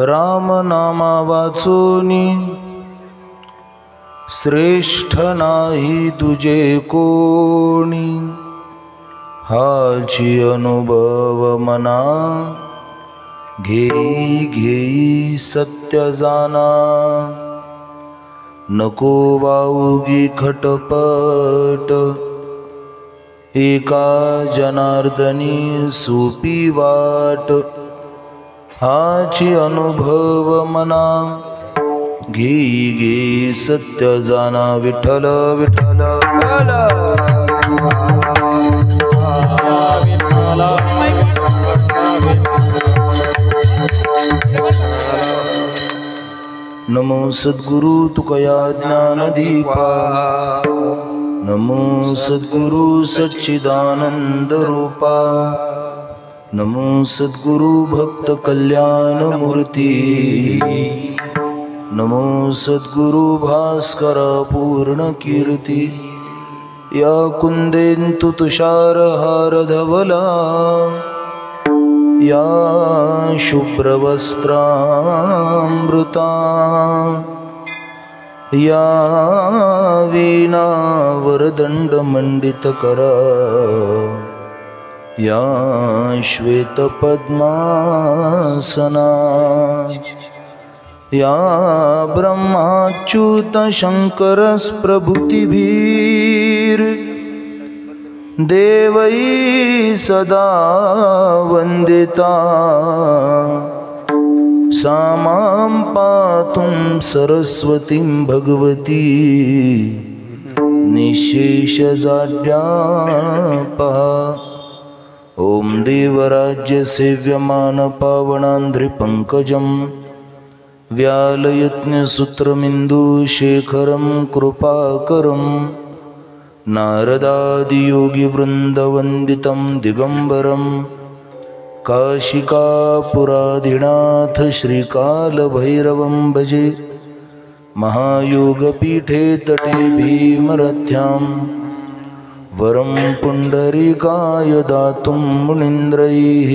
राम नामा वाचूनी श्रेष्ठ नाही तुझे कोणी। हाची अनुभव मना घेई घेई सत्य जाना। नको वाऊगी खटपट एका जनार्दनी सोपी वाट। हाची अनुभव मना घेई घेई सत्य जाना। विठ्ठल विठ्ठल नमो सद्गुरु तुकया ज्ञानदीपा। नमो सद्गुरु सच्चिदानंद रूपा। नमो सद्गुरु भक्त कल्याण मूर्ती। नमो सद्गुरु भास्कर पूर्ण कीर्ती। या कुंदेंतु तुषार हार धवला या शुभ्रवस्त्रामृता। या वीणा वरदंड मंडित करा। या श्वेत पद्मासना। या ब्रह्माच्युत शंकर प्रभृतिभीर देवै सदा वंदिता। सामां पातुं सरस्वतीं भगवती निशेष जाड्यापहा। ओम देवराज्य सेव्यमान पावनांध्रि पंकजं व्यालयज्ञ सूत्रमिंदु शेखरं कृपाकरं। नारदादि योगी वृंदवंदितं दिगंबरं। काशिकापुराधिनाथ श्रीकालभैरवं भजे। महायोगपीठे तटे भीमरथ्यां वरं पुंडरीकाय दातुं मुनीन्द्रैः।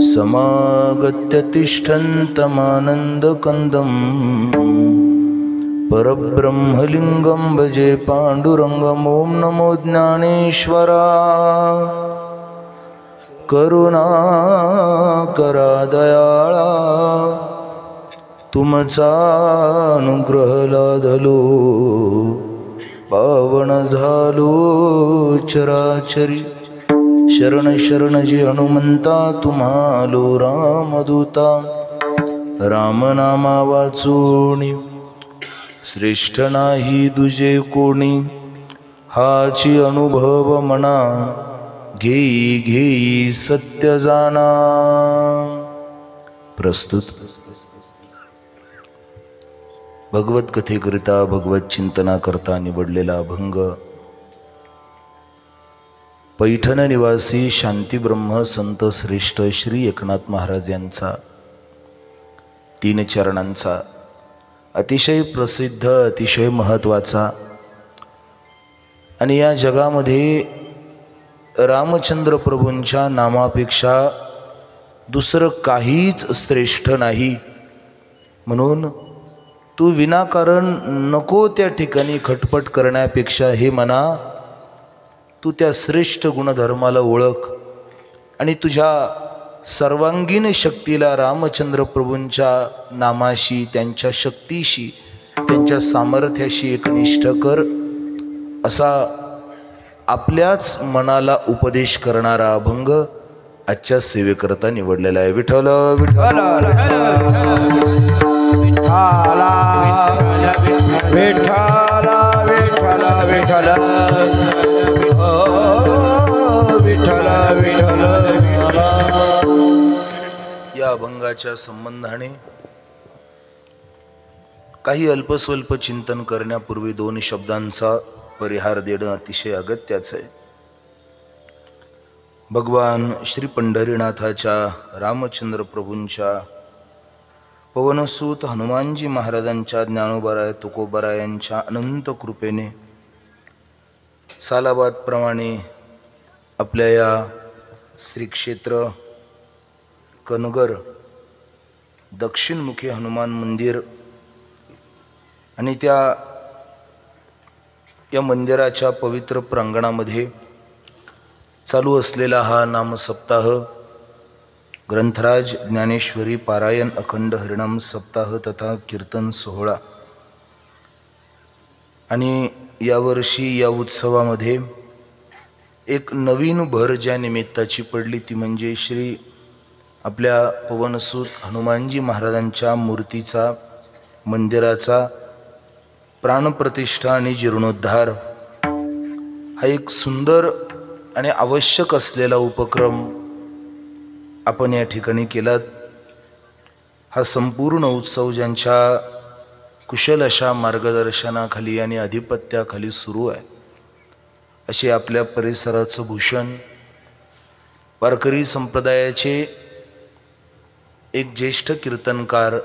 समागत्य तिष्ठन्तमानन्दकन्दं परब्रह्मलिंगं भजे पांडुरंगं। ओम नमो ज्ञानेश्वरा करुणाकरा दयाळा। तुमचा अनुग्रह लादलो पावन झालो चराचरी। शरण शरण जी हनुमंता तुम्हालो रामदूता। रामनामा वाचूनी श्रेष्ठ नाही तुझे कोणी। हाची अनुभव मना घेई घेई सत्य जाना। प्रस्तुत भगवत कथेकरिता भगवत चिंतना करता निवडलेला अभंग पैठण निवासी शांतीब्रह्म संत श्रेष्ठ श्री एकनाथ महाराज यांचा 3 चरणांचा अतिशय प्रसिद्ध अतिशय महत्त्वाचा आणि या जगामध्ये रामचंद्र प्रभूंच्या नामापेक्षा दुसरं काहीच श्रेष्ठ नाही। म्हणून तू विनाकारण नको त्या ठिकाणी खटपट करण्यापेक्षा हे मना तू त्या श्रेष्ठ गुणधर्माला ओळख आणि तुझ्या सर्वांगीण शक्तीला रामचंद्र प्रभूंच्या नामाशी त्यांच्या शक्तीशी त्यांच्या सामर्थ्याशी एकनिष्ठ कर असा आपल्याच मनाला उपदेश करणारा अभंग आजच्या सेवेकरता निवडलेला आहे। विठ्ठल विठ्ठल विठ्ठल विठ्ठल विठ्ठल विठ्ठल विठ्ठल। या अभंगाच्या संबंधाने काही अल्पस्वल्प चिंतन करण्यापूर्वी 2 शब्दांचा परिहार देणं अतिशय अगत्याचं आहे। भगवान श्री पंढरीनाथाच्या रामचंद्र प्रभूंच्या पवनसूत हनुमानजी महाराजांच्या ज्ञानोबराय तुकोबरायांच्या अनंत कृपेने सालाबादप्रमाणे आपल्या या श्री क्षेत्र कनगर दक्षिणमुखी हनुमान मंदिर आणि या मंदिराच्या पवित्र प्रांगणामध्ये चालू असलेला हा नामसप्ताह ग्रंथराज ज्ञानेश्वरी पारायण अखंड हरिनाम सप्ताह तथा कीर्तन सोहळा। आणि यावर्षी या उत्सवामध्ये एक नवीन भर ज्या निमित्ताची पडली ती म्हणजे श्री आपल्या पवनसूत हनुमानजी महाराजांच्या मूर्तीचा मंदिराचा प्राणप्रतिष्ठा आणि जीर्णोद्धार हा एक सुंदर आणि आवश्यक असलेला उपक्रम आपण या ठिकाणी केलात। हा संपूर्ण उत्सव ज्यांच्या कुशल अशा मार्गदर्शनाखाली आणि अधिपत्याखाली सुरू आहे असे आपल्या परिसराचं भूषण वारकरी संप्रदायाचे एक ज्येष्ठ कीर्तनकार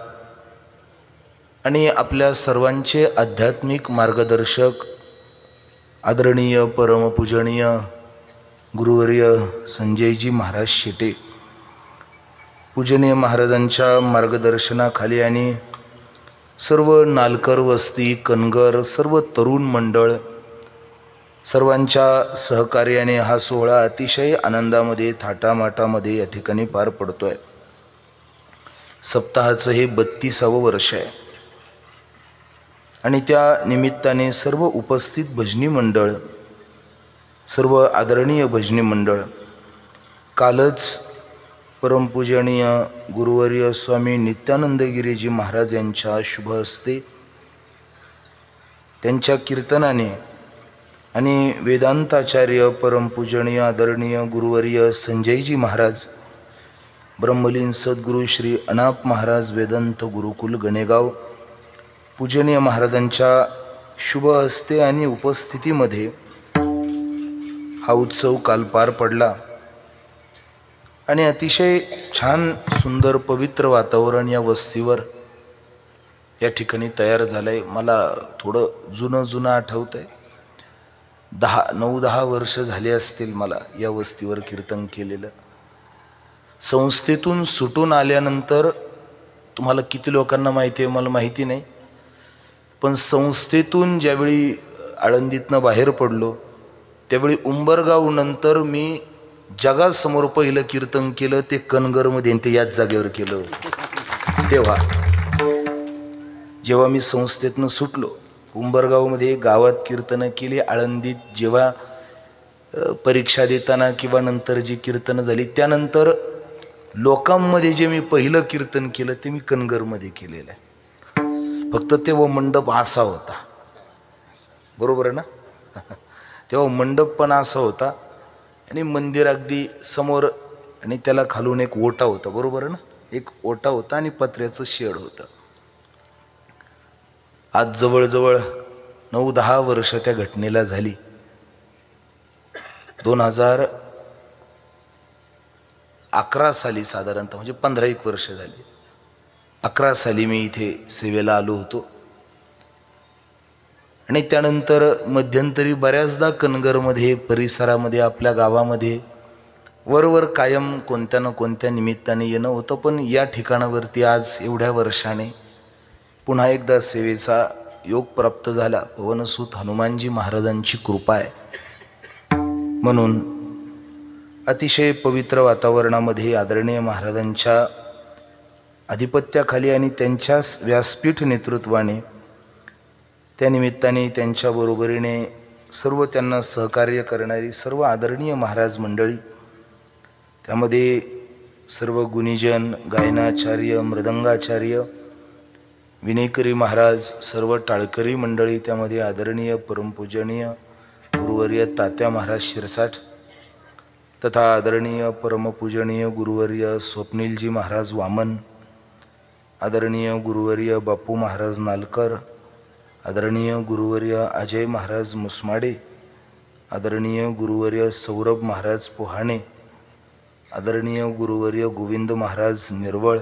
आणि आपल्या सर्वांचे आध्यात्मिक मार्गदर्शक आदरणीय परमपूजनीय गुरुवर्य संजयजी महाराज शेटे पूजनीय महाराजांच्या मार्गदर्शनाखाली आणि सर्व नालकर वस्ती कनगर सर्व तरुण मंडळ सर्वांच्या सहकार्याने हा सोहळा अतिशय आनंदामध्ये थाटामाटामध्ये या ठिकाणी पार पडतोय। सप्ताहाचं हे 32वं वर्ष आहे आणि त्या निमित्ताने सर्व उपस्थित भजनी मंडळ सर्व आदरणीय भजनी मंडळ कालच परमपूजनीय गुरुवर्य स्वामी नित्यानंदगिरीजी महाराज यांच्या शुभ हस्ते त्यांच्या कीर्तनाने आणि वेदांताचार्य परमपूजनीय आदरणीय गुरुवर्य संजयजी महाराज ब्रह्मलीन सद्गुरू श्री अनाप महाराज वेदांत गुरुकुल गणेगाव पूजनीय महाराजांच्या शुभ हस्ते आणि उपस्थितीमध्ये हा उत्सव काल पार पडला आणि अतिशय छान सुंदर पवित्र वातावरण या वस्तीवर या ठिकाणी तयार झालंय। मला थोडं जुनं आठवतंय, 9-10 वर्ष झाले असतील मला या वस्तीवर कीर्तन केलेलं। संस्थेतून सुटून आल्यानंतर तुम्हाला किती लोकांना माहिती आहे मला माहिती नाही, पण संस्थेतून ज्यावेळी आळंदीतनं बाहेर पडलो त्यावेळी उंबरगाव नंतर मी जगासमोर पहिलं कीर्तन केलं ते कनगरमध्ये ते याच जागेवर केलं। तेव्हा जेव्हा मी संस्थेतनं सुटलो उंबरगावमध्ये गावात कीर्तनं केली, आळंदीत जेव्हा परीक्षा देताना किंवा नंतर जी कीर्तनं झाली त्यानंतर लोकांमध्ये जे मी पहिलं कीर्तन केलं ते मी कनगरमध्ये केलेलं आहे। फक्त तेव्हा मंडप असा होता, बरोबर आहे ना? तेव्हा मंडप पण असा होता आणि मंदिर अगदी समोर आणि त्याला खालून एक ओटा होता, बरोबर आहे ना? एक ओटा होता आणि पत्र्याचं शेड होतं। आज जवळजवळ 9-10 वर्ष त्या घटनेला झाली। 2011 साली साधारणतः म्हणजे 15-1 वर्ष झाली। 11 साली मी इथे सेवेला आलो होतो आणि त्यानंतर मध्यंतरी बऱ्याचदा कनगरमध्ये परिसरामध्ये आपल्या गावामध्ये वरवर कायम कोणत्या ना कोणत्या निमित्ताने येणं होतं, पण या ठिकाणावरती आज एवढ्या वर्षाने पुन्हा एकदा सेवेचा योग प्राप्त झाला। पवनसूत हनुमानजी महाराजांची कृपा आहे म्हणून अतिशय पवित्र वातावरणामध्ये आदरणीय महाराजांच्या अधिपत्याखाली आणि त्यांच्या व्यासपीठ नेतृत्वाने त्या निमित्ताने त्यांच्या बरोबरीने सर्व त्यांना सहकार्य करणारी सर्व आदरणीय महाराज मंडळी, त्यामध्ये सर्व गुणीजन गायनाचार्य मृदंगाचार्य विनेकरी महाराज सर्व टाळकरी मंडळी, त्यामध्ये आदरणीय परमपूजनीय गुरुवर्य तात्या महाराज शिरसाठ तथा आदरणीय परमपूजनीय गुरुवर्य स्वप्नीलजी महाराज वामन, आदरणीय गुरुवर्य बापू महाराज नालकर, आदरणीय गुरुवर्य अजय महाराज मुसमाडे, आदरणीय गुरुवर्य सौरभ महाराज पोहाणे, आदरणीय गुरुवर्य गोविंद महाराज निर्वळ,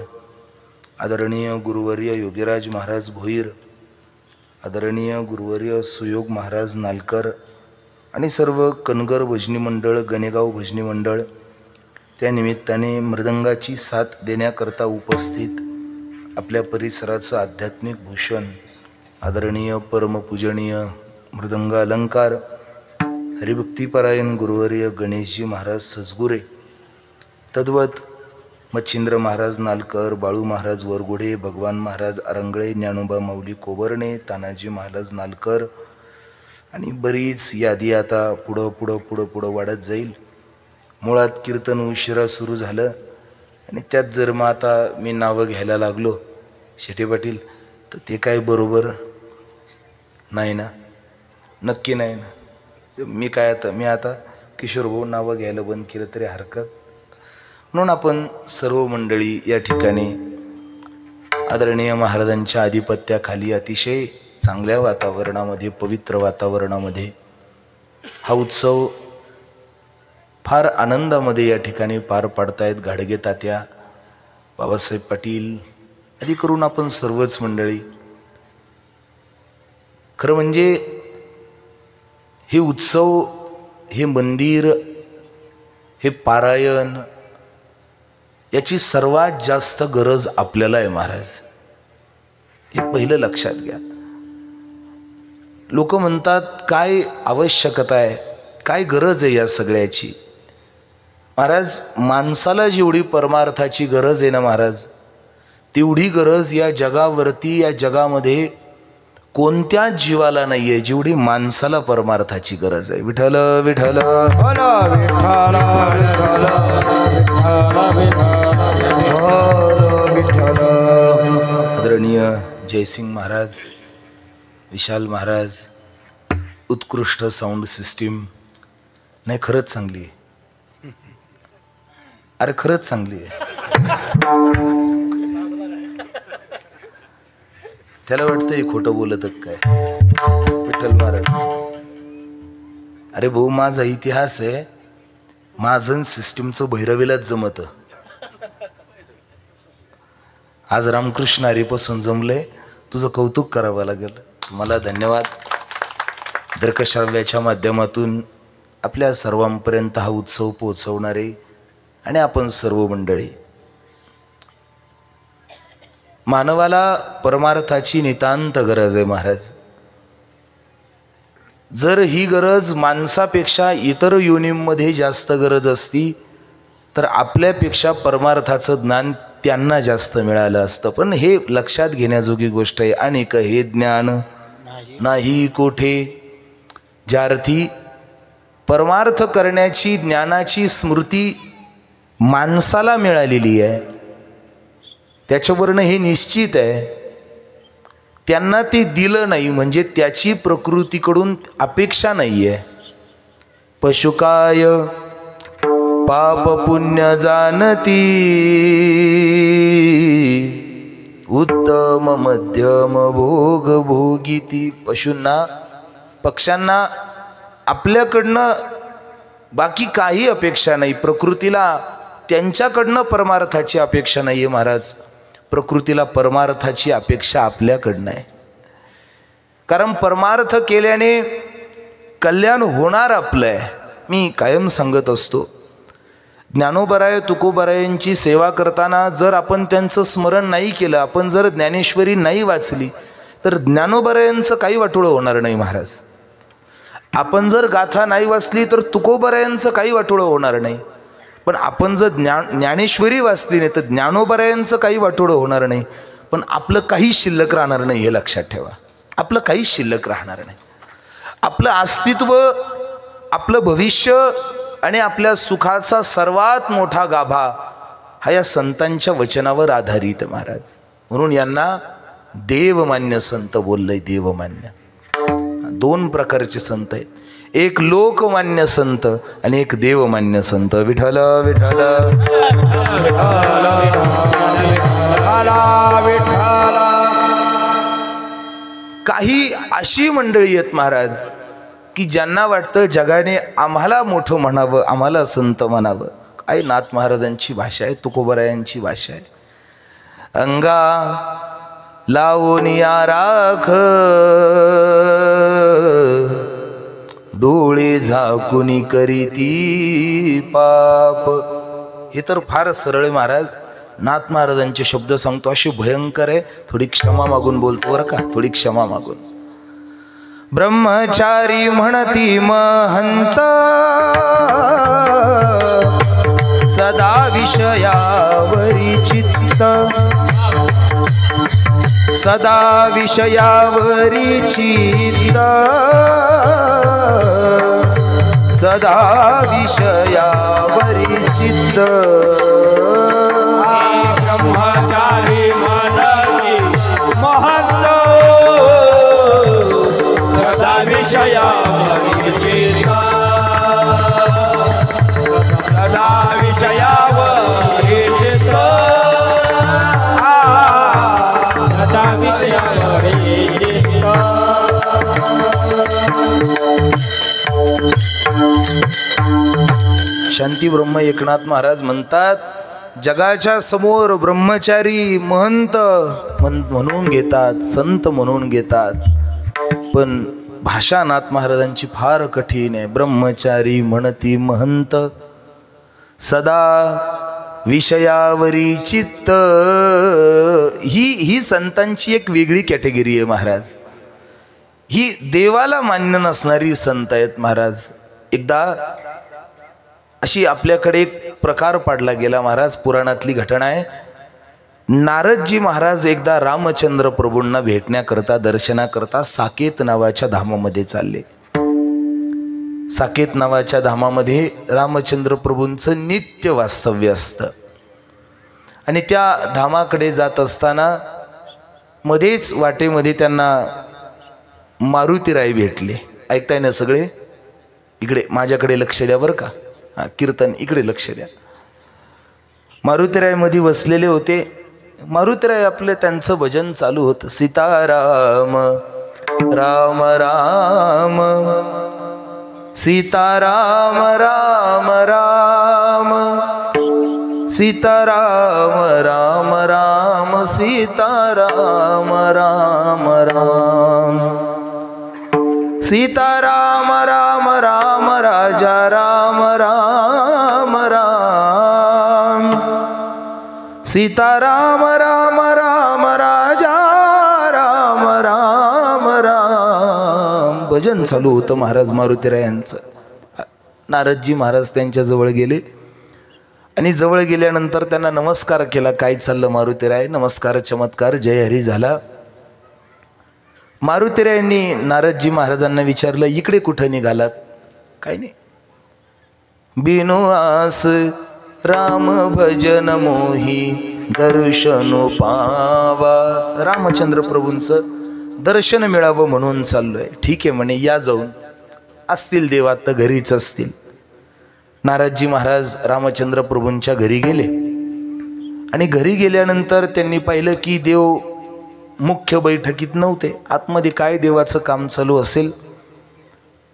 आदरणीय गुरुवर्य योगीराज महाराज भोईर, आदरणीय गुरुवर्य सुयोग महाराज नालकर आणि सर्व कनगर भजनी मंडळ गणेगाव भजनी मंडळ, त्या निमित्ताने मृदंगाची साथ देण्याकरता उपस्थित आपल्या परिसराचं आध्यात्मिक भूषण आदरणीय परमपूजनीय मृदंग अलंकार हरिभक्तीपरायण गुरुवर्य गणेशजी महाराज सजगुरे, तद्वत मच्छिंद्र महाराज नालकर, बाळू महाराज वरगुडे, भगवान महाराज आरंगळे, ज्ञानोबा माऊली कोबर्णे, तानाजी महाराज नालकर आणि बरीच यादी आता पुढं वाढत जाईल. मुळात कीर्तन उशिरा सुरू झालं आणि त्यात जर मग आता मी नावं घ्यायला लागलो शेटे पाटील तर ते काय बरोबर नाही ना, नक्की नाही ना. मी आता किशोर भाऊ नावं घ्यायला बंद केलं तरी हरकत. म्हणून आपण सर्व मंडळी या ठिकाणी आदरणीय महाराजांच्या आधिपत्याखाली अतिशय चांगल्या वातावरणामध्ये, पवित्र वातावरणामध्ये हा उत्सव फार आनंदामध्ये या ठिकाणी पार पाडतायत. घाडगे तात्या, बाबासाहेब पाटील आदी करून आपण सर्वच मंडळी. खरं म्हणजे हे उत्सव, हे मंदिर, हे पारायण याची सर्वात जास्त गरज आपल्याला आहे महाराज. हे पहिलं लक्षात घ्या. लोक म्हणतात काय आवश्यकता आहे, काय गरज आहे या सगळ्याची. महाराज, माणसाला जेवढी परमार्थाची गरज आहे ना महाराज, तेवढी गरज या जगावरती, या जगामध्ये कोणत्याच जीवाला नाही आहे जेवढी माणसाला परमार्थाची गरज आहे. विठ्ठल विठ्ठल आदरणीय जयसिंग महाराज, विशाल महाराज, उत्कृष्ट साऊंड सिस्टीम. नाही, खरंच चांगली आहे. अरे खरंच चांगली आहे. त्याला वाटतंय खोटं बोलत काय विठ्ठल महाराज. अरे भाऊ, माझा इतिहास आहे. माझं सिस्टीमचं भैरवीलाच जमत. आज रामकृष्ण हरीपासून जमलंय. तुझं कौतुक करावं लागेल. मला धन्यवाद. दर्कश्राव्याच्या माध्यमातून आपल्या सर्वांपर्यंत हा उत्सव पोहोचवणारे आणि आपण सर्व मंडळी. मानवाला परमार्थाची नितांत गरज आहे महाराज. जर ही गरज माणसापेक्षा इतर योनींमध्ये जास्त गरज असती तर आपल्यापेक्षा परमार्थाचं ज्ञान त्यांना जास्त मिळालं असतं. पण हे लक्षात घेण्याजोगी गोष्ट आहे. अनेक हे ज्ञान नाही कोठे, ज्यार्थी परमार्थ करण्याची ज्ञानाची स्मृती माणसाला मिळालेली आहे, त्याच्यावरनं हे निश्चित आहे त्यांना ते दिलं नाही म्हणजे त्याची प्रकृतीकडून अपेक्षा नाही आहे. पशुकाय पाप पुण्य जाणती, उत्तम मध्यम भोग भोगिती. पशूंना, पक्ष्यांना आपल्याकडनं बाकी काही अपेक्षा नाही. प्रकृतीला त्यांच्याकडनं परमार्थाची अपेक्षा नाही आहे महाराज. प्रकृतीला परमार्थाची अपेक्षा आपल्याकडनं आहे. कारण परमार्थ केल्याने कल्याण होणार आपलं आहे. मी कायम सांगत असतो, ज्ञानोबराय तुकोबरायांची सेवा करताना जर आपण त्यांचं स्मरण नाही केलं, आपण जर ज्ञानेश्वरी नाही वाचली तर ज्ञानोबरायांचं काही वाटोळं होणार नाही महाराज. आपण जर गाथा नाही वाचली तर तुकोबरायांचं काही वाटोळं होणार नाही. पण आपण जर ज्ञानेश्वरी वाचली नाही तर ज्ञानोबरायांचं काही वाटोळं होणार नाही. पण आपलं काही शिल्लक राहणार नाही, हे लक्षात ठेवा. आपलं काही शिल्लक राहणार नाही. आपलं अस्तित्व, आपलं भविष्य आणि आपल्या सुखाचा सर्वात मोठा गाभा हा या संतांच्या वचनावर आधारित महाराज. म्हणून यांना देवमान्य संत बोललंय. देवमान्य दोन प्रकारचे संत आहेत. एक लोकमान्य संत आणि एक देवमान्य संत. विठ्ठल विठ्ठल काही अशी मंडळी आहेत महाराज की ज्यांना वाटतं जगाने आम्हाला मोठं म्हणावं, आम्हाला संत म्हणावं. काय नाथ महाराजांची भाषा आहे, तुकोबरायांची भाषा आहे. अंगा लावूनिया राख, डोळे झाकुनी करीती पाप. हे तर फार सरळ महाराज. नाथ महाराजांचे शब्द सांगतो, अशी भयंकर आहे, थोडी क्षमा मागून बोलतो बरं का, थोडी क्षमा मागून. ब्रह्मचारी म्हणती महंत, सदा विषयावरी चित्त, सदा विषयावरी चित्त, सदा विषयावरी चित्त. ब्रह्मचारी म्हणती महंत, सदा विषयावरी चित्त, सदा विषयावरी चित्त, सदा विषयावरी चित्त. शांती ब्रह्म एकनाथ महाराज म्हणतात, जगाच्या समोर ब्रह्मचारी महंत म्हणून घेतात, संत म्हणून घेतात, पण भाषा नाथ महाराजांची फार कठीण आहे. ब्रह्मचारी म्हणती महंत, सदा विषयावरी चित्त. ही संतांची एक वेगळी कॅटेगरी आहे महाराज. ही देवाला मान्य नसणारी संत आहेत महाराज. एकदा अशी आपल्याकडे एक प्रकार पाडला गेला महाराज, पुराणातली घटना आहे. नारदजी महाराज एकदा रामचंद्र प्रभूंना भेटण्याकरता, दर्शनाकरता साकेत नावाच्या धामामध्ये चालले. साकेत नावाच्या धामामध्ये रामचंद्र प्रभूंचं नित्य वास्तव्य असतं. आणि त्या धामाकडे जात असताना मध्येच वाटेमध्ये त्यांना मारुतीराय भेटले. ऐकताय ना सगळे? इकडे माझ्याकडे लक्ष द्या बरं का. हा, कीर्तन इकडे लक्ष द्या. मारुतीराय मध्ये बसलेले होते. मारुतीराय आपलं त्यांचं भजन चालू होतं. सीताराम राम राम, सीताराम राम राम, सीताराम राम राम, सीताराम राम राम, सीताराम राम राम, राजा राम राम राम, सीताराम राम राम, राजा राम राम राम. भजन चालू होतं महाराज मारुतीरायांचं. नारदजी महाराज त्यांच्या जवळ गेले आणि जवळ गेल्यानंतर त्यांना नमस्कार केला. काय चाललं मारुतीराय? नमस्कार, चमत्कार, जय हरी झाला. मारुतीरायांनी नारदजी महाराजांना विचारलं, इकडे कुठं निघालात? काय नाही. बिनु आस राम भजन मोही दर्शन पावा. रामचंद्र प्रभूंचं दर्शन मिळावं म्हणून चाललोय. ठीक आहे म्हणे, या जाऊन. असतील देवात तर घरीच असतील. नारदजी महाराज रामचंद्र प्रभूंच्या घरी गेले आणि घरी गेल्यानंतर त्यांनी पाहिलं की देव मुख्य बैठकीत नव्हते. आतमध्ये काय देवाचं काम चालू असेल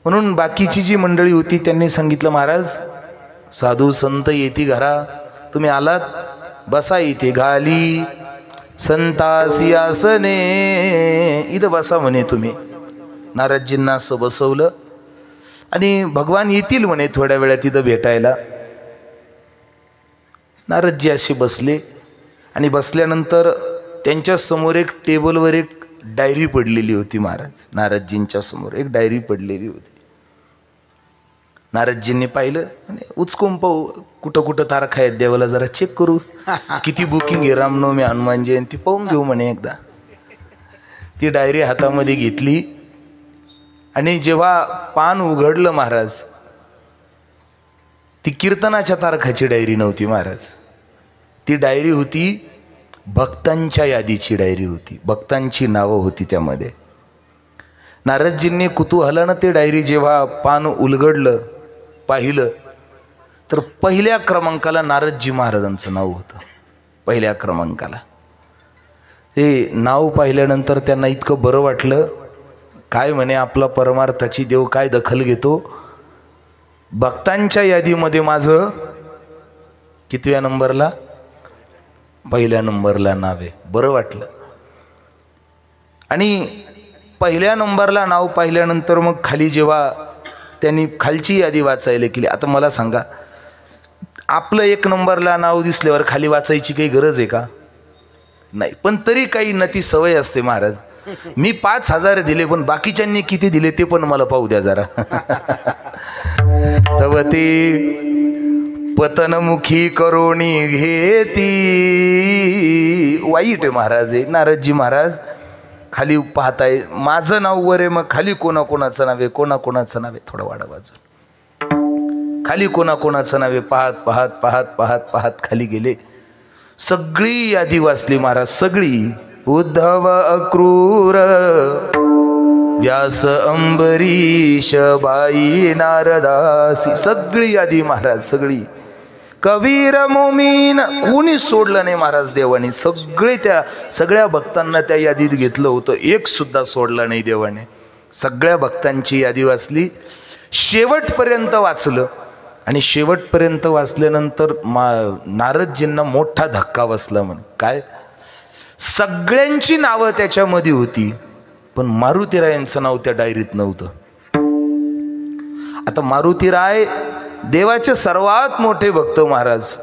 म्हणून बाकीची जी मंडळी होती त्यांनी सांगितलं, महाराज साधू संत येती घरा, तुम्ही आलात, बसा इथे. घाली संतासी आसने, इथं बसा म्हणे तुम्ही. नारदजींना असं बसवलं आणि भगवान येतील म्हणे थोड्या वेळात तिथं भेटायला. नारदजी असे बसले आणि बसल्यानंतर त्यांच्या समोर एक टेबलवर एक डायरी पडलेली होती. महाराज नारदजींच्या समोर एक डायरी पडलेली होती. नारदजींनी पाहिलं, उचकून पाहू कुठं कुठं तारखा आहेत देवाला, जरा चेक करू, किती बुकिंग आहे रामनवमी हनुमान जयंती, पाहून घेऊ म्हणे एकदा. ती डायरी हातामध्ये घेतली आणि जेव्हा पान उघडलं महाराज, ती कीर्तनाच्या तारखाची डायरी नव्हती महाराज. ती डायरी होती भक्तांच्या यादीची डायरी होती. भक्तांची नावं होती त्यामध्ये. नारदजींनी कुतूहलानं ते डायरी जेव्हा पान उलगडलं, पाहिलं तर पहिल्या क्रमांकाला नारदजी महाराजांचं नाव होतं. पहिल्या क्रमांकाला. ते नाव पाहिल्यानंतर त्यांना इतकं बरं वाटलं. काय म्हणे, आपला परमार्थाची देव काय दखल घेतो. भक्तांच्या यादीमध्ये माझं कितव्या नंबरला? पहिल्या नंबरला नाव आहे. बरं वाटलं. आणि पहिल्या नंबरला नाव पाहिल्यानंतर मग खाली जेव्हा त्यांनी खालची यादी वाचायला केली. आता मला सांगा, आपलं एक नंबरला नाव दिसल्यावर खाली वाचायची काही गरज आहे का? नाही. पण तरी काही न ती सवय असते महाराज. मी 5,000 दिले पण बाकीच्यांनी किती दिले ते पण मला पाहू द्या जरा. तव ते पतनमुखी करोणी घेती. वाईट आहे महाराज आहे. नारदजी महाराज खाली पाहताय, माझं नाव वर आहे, मग खाली कोणाकोणाचं नाव आहे, कोणाकोणाचं नाव आहे, थोडं वाढा वाजून. खाली कोणाकोणाचं नाव आहे पाहत पाहत पाहत पाहत पाहत खाली गेले. सगळी यादी वाचली महाराज, सगळी. उद्धव अक्रूर, व्यास अंबरीश, बाई नारदासी, सगळी यादी महाराज, सगळी. कबीर मोमीन, कोणी सोडलं नाही महाराज देवाने. सगळ्या भक्तांना त्या यादीत घेतलं होतं, एक सुद्धा सोडला नाही देवाने. सगळ्या भक्तांची यादी वाचली, शेवटपर्यंत वाचलं. आणि शेवटपर्यंत वाचल्यानंतर नारदजींना मोठा धक्का बसला. म्हणे काय? सगळ्यांची नावं त्याच्यामध्ये होती पण मारुतीरायांचं नाव त्या डायरीत नव्हतं. आता मारुतीराय देवाचे सर्वात मोठे भक्त महाराज.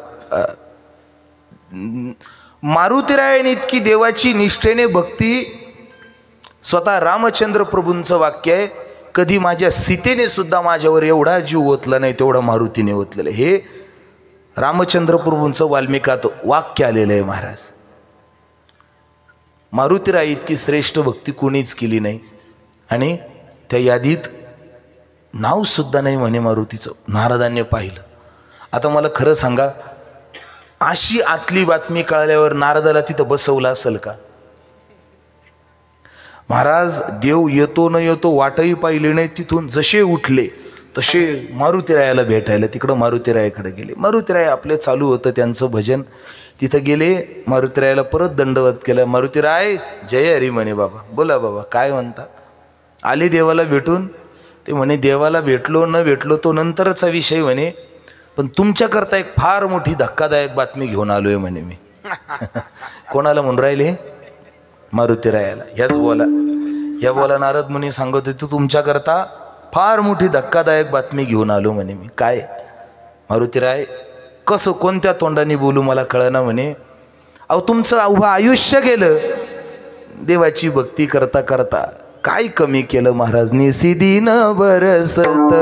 मारुतीरायांनी इतकी देवाची निष्ठेने भक्ती, स्वतः रामचंद्र प्रभूंचं वाक्य आहे, कधी माझ्या सीतेने सुद्धा माझ्यावर एवढा जीव ओतला नाही तेवढा मारुतीने ओतलेलं. हे रामचंद्र प्रभूंचं वाल्मिकात वाक्य आलेलं आहे महाराज. मारुतीराय इतकी श्रेष्ठ भक्ती कोणीच केली नाही. आणि त्या यादीत नाव सुद्धा नाही म्हणे मारुतीचं. नारदांनी पाहिलं. आता मला खरं सांगा, अशी आतली बातमी कळाल्यावर नारदाला तिथं बसवलं असेल का? महाराज देव येतो न येतो वाटही पाहिली नाही. तिथून जसे उठले तसे मारुतीरायाला भेटायला तिकडं मारुतीरायाकडे गेले. मारुतीराय आपले चालू होतं त्यांचं भजन. तिथं गेले, मारुतीरायाला परत दंडवत केला. मारुतीराय जय हरी म्हणे. बाबा बोला बाबा काय म्हणता? आले देवाला भेटून. ते म्हणे देवाला भेटलो न भेटलो तो नंतरचा विषय म्हणे, पण तुमच्याकरता एक फार मोठी धक्कादायक बातमी घेऊन आलोय म्हणे मी. कोणाला म्हणून राहिले? मारुतीरायाला. ह्याच बोला नारद मुनी सांगत होते, तुमच्याकरता फार मोठी धक्कादायक बातमी घेऊन आलो म्हणे मी. काय? मारुतीराय कसं कोणत्या तोंडाने बोलू मला कळना म्हणे. अहो तुमचं अवघं आयुष्य गेलं देवाची भक्ती करता करता. काय कमी केलं महाराज? निसिदिन बरसत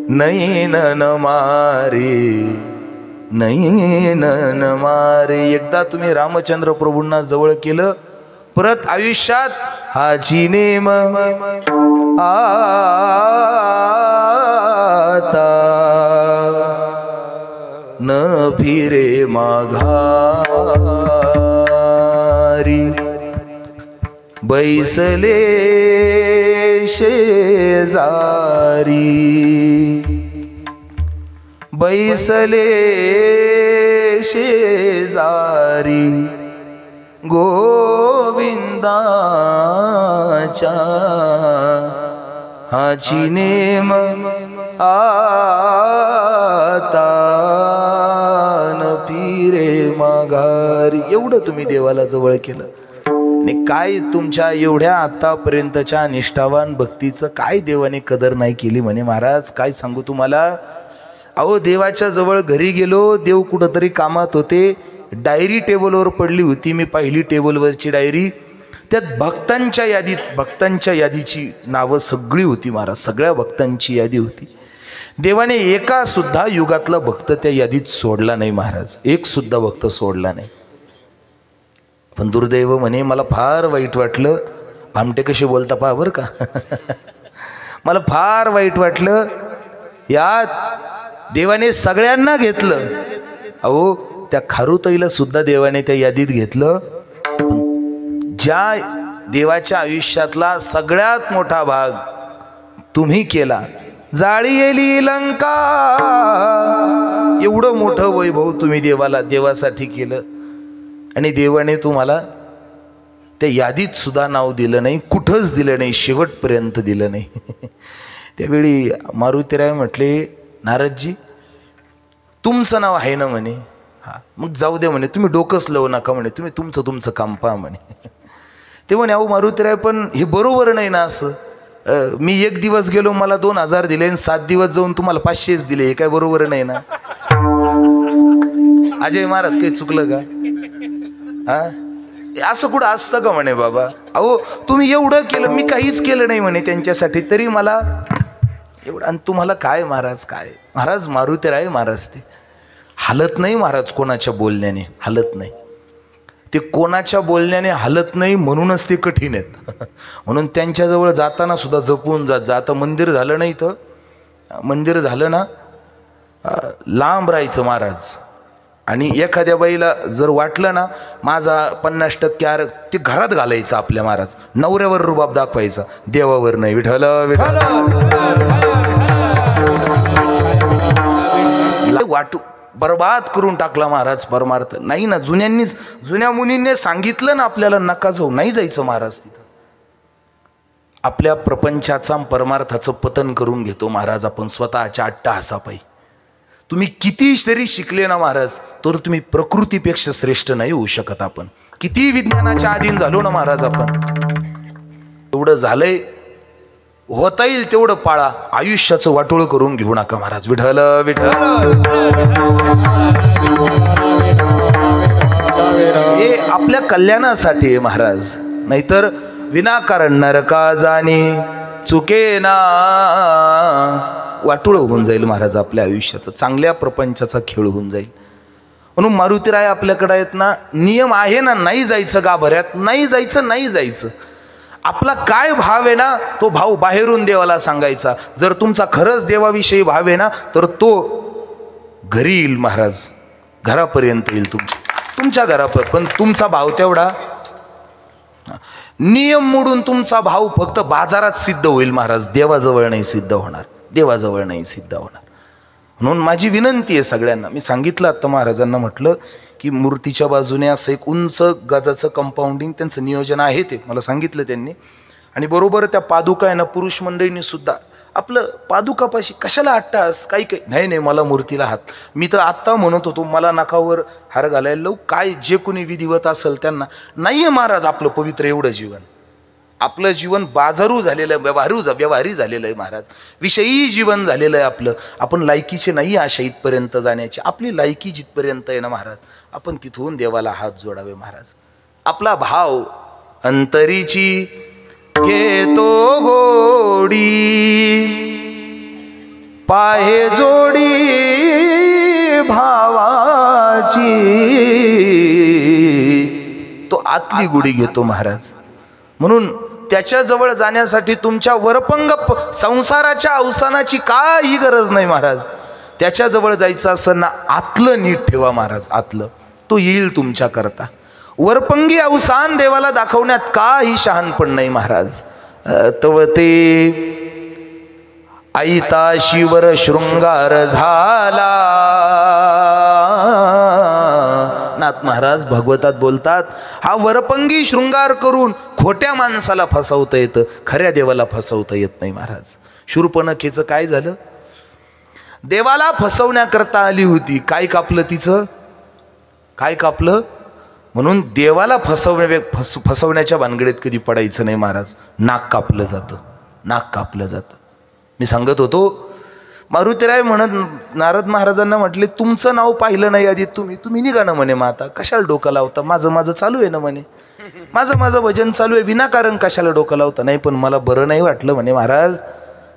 नैनन मारे, नैनन मारे. एकदा तुम्ही रामचंद्र प्रभूंना जवळ केलं, परत आयुष्यात हाची नेम आता न फिरे माघारी. बैसले शेजारी, बैसले शेजारी गोविंदाच्या हाची नेम आता न फिरे माघारी. एवढं तुम्ही देवाला जवळ केलं. आणि काय तुमच्या एवढ्या आतापर्यंतच्या निष्ठावान भक्तीचं काय देवाने कदर नाही केली म्हणे महाराज. काय सांगू तुम्हाला. अहो देवाच्या जवळ घरी गेलो, देव कुठंतरी कामात होते. डायरी टेबलवर पडली होती, मी पाहिली टेबलवरची डायरी. त्यात भक्तांच्या यादीची नावं सगळी होती महाराज. सगळ्या भक्तांची यादी होती. देवाने एका सुद्धा युगातला भक्त त्या यादीत सोडला नाही महाराज. एक सुद्धा भक्त सोडला नाही. पण दुर्दैव म्हणे मला फार वाईट वाटलं. आमटे कसे बोलता पहा बरं का. मला फार वाईट वाटलं. यात देवाने सगळ्यांना घेतलं. अहो त्या खारुताईला सुद्धा देवाने त्या यादीत घेतलं. ज्या देवाच्या आयुष्यातला सगळ्यात मोठा भाग तुम्ही केला. जाळी येली लंका, एवढं मोठं वैभव तुम्ही देवासाठी केलं आणि देवाने तुम्हाला त्या यादीत सुद्धा नाव दिलं नाही, कुठंच दिलं नाही, शेवटपर्यंत दिलं नाही. त्यावेळी मारुतीराय म्हटले, नारदजी तुमचं नाव आहे ना म्हणे. हा मग जाऊ दे म्हणे, तुम्ही डोकंच लावू नका म्हणे, तुम्ही तुमचं काम पहा म्हणे. ते म्हणे अहो मारुतीराय पण हे बरोबर नाही ना असं. मी 1 दिवस गेलो मला 2000 दिले आणि 7 दिवस जाऊन तुम्हाला 500च दिले, हे काय बरोबर नाही ना. अजय महाराज काही चुकलं का? हा, असं कुठं असतं का म्हणे बाबा? अहो तुम्ही एवढं केलं, मी काहीच केलं नाही म्हणे त्यांच्यासाठी, तरी मला एवढं. आणि तुम्हाला काय महाराज, काय महाराज? मारुतीराय महाराज ते हलत नाही महाराज, कोणाच्या बोलण्याने हलत नाही ते, कोणाच्या बोलण्याने हलत नाही म्हणूनच ते कठीण आहेत. म्हणून त्यांच्याजवळ जाताना सुद्धा जपून जात जा. आता मंदिर झालं नाही तर, मंदिर झालं ना लांब राहायचं महाराज. आणि एखाद्या बाईला जर वाटलं ना माझा 50% ते घरात घालायचं आपल्या महाराज. नवऱ्यावर रुबाब दाखवायचा, देवावर नाही. विठ्ठल विठ्ठल वाटू बर्बाद करून टाकला महाराज परमार्थ. नाही ना, जुन्या मुनींनी सांगितलं ना आपल्याला नका जाऊ, नाही जायचं महाराज तिथं. आपल्या प्रपंचाचा परमार्थाचं पतन करून घेतो महाराज आपण स्वतःच्या अट्टहासापायी. तुम्ही किती तरी शिकले ना महाराज, तर तुम्ही प्रकृतीपेक्षा श्रेष्ठ नाही होऊ शकत. आपण किती विज्ञानाच्या अधीन झालो ना महाराज आपण. एवढं झालंय, होता येईल तेवढं पाळा, आयुष्याचं वाटोळ करून घेऊ नका महाराज. विठ्ठल विठ्ठल हे आपल्या कल्याणासाठी आहे महाराज. नाहीतर विनाकारण नरका जाणे चुके ना, वाटोळ होऊन जाईल महाराज आपल्या आयुष्याचं. चांगल्या प्रपंचाचा खेळ होऊन जाईल. म्हणून मारुतीराय आपल्याकडे आहेत ना, नियम आहे ना, नाही जायचं गाभाऱ्यात, नाही जायचं, नाही जायचं. आपला काय भाव आहे ना, तो भाव बाहेरून देवाला सांगायचा. जर तुमचा खरंच देवाविषयी भाव आहे ना, तर तो घरी येईल महाराज, घरापर्यंत येईल, तुमच्या घरापर्यंत. पण तुमचा भाव तेवढा, नियम मोडून तुमचा भाव फक्त बाजारात सिद्ध होईल महाराज, देवाजवळ नाही सिद्ध होणार, देवाजवळ नाही सिद्ध होणार. म्हणून माझी विनंती आहे सगळ्यांना, मी सांगितलं आता महाराजांना, म्हटलं की मूर्तीच्या बाजूने असं एक उंच गजाचं कंपाऊंडिंग त्यांचं नियोजन आहे, ते मला सांगितलं त्यांनी. आणि बरोबर त्या पादुका आहे ना, पुरुष मंडळींनी सुद्धा आपलं पादुकापाशी कशाला अट्टास, काही नाही नाही, मला मूर्तीला हात. मी तर आत्ता म्हणत होतो मला नखावर हार घालायला लावू, काय जे कोणी विधिवत असेल त्यांना. नाही आहे महाराज आपलं पवित्र एवढं जीवन, आपलं जीवन बाजारू झालेलं आहे, व्यवहारी झालेलं आहे महाराज, विषयी जीवन झालेलं आहे आपलं. आपण लायकीचे नाही आशा इथपर्यंत जाण्याची. आपली लायकी जिथपर्यंत आहे ना महाराज, आपण तिथून देवाला हात जोडावे महाराज. आपला भाव अंतरीची घेतो गोडी, पाहे जोडी भावाची, तो आतली गुढी घेतो महाराज. म्हणून त्याच्याजवळ जाण्यासाठी तुमच्या वरपंग संसाराच्या अवसानाची काही गरज नाही महाराज. त्याच्याजवळ जायचं असं ना, आतलं नीट ठेवा महाराज, आतलं, तो येईल तुमच्या करता. वरपंगी अवसान देवाला दाखवण्यात काही शहाणपण नाही महाराज. तव ते ऐताशीवर शृंगार झाला. नाथ महाराज भागवतात बोलतात, हा वरपंगी शृंगार करून खोट्या माणसाला फसवता येतं, खऱ्या देवाला फसवता येत नाही महाराज. शूर्पणखेचं काय झालं? देवाला फसवण्याकरता आली होती, काय कापलं तिचं? काय कापलं? म्हणून देवाला फसवण्याच्या भानगडीत कधी पडायचं नाही महाराज. नाक कापलं जातं, नाक कापलं जातं. मी सांगत होतो, मारुतीराय म्हणत नारद महाराजांना म्हटले, तुमचं नाव पाहिलं नाही आधी, तुम्ही निघा ना म्हणे. मग आता कशाला डोकं लावता? माझं चालू आहे ना म्हणे, माझं भजन चालू आहे, विनाकारण कशाला डोकं लावता? नाही पण मला बरं नाही वाटलं म्हणे महाराज,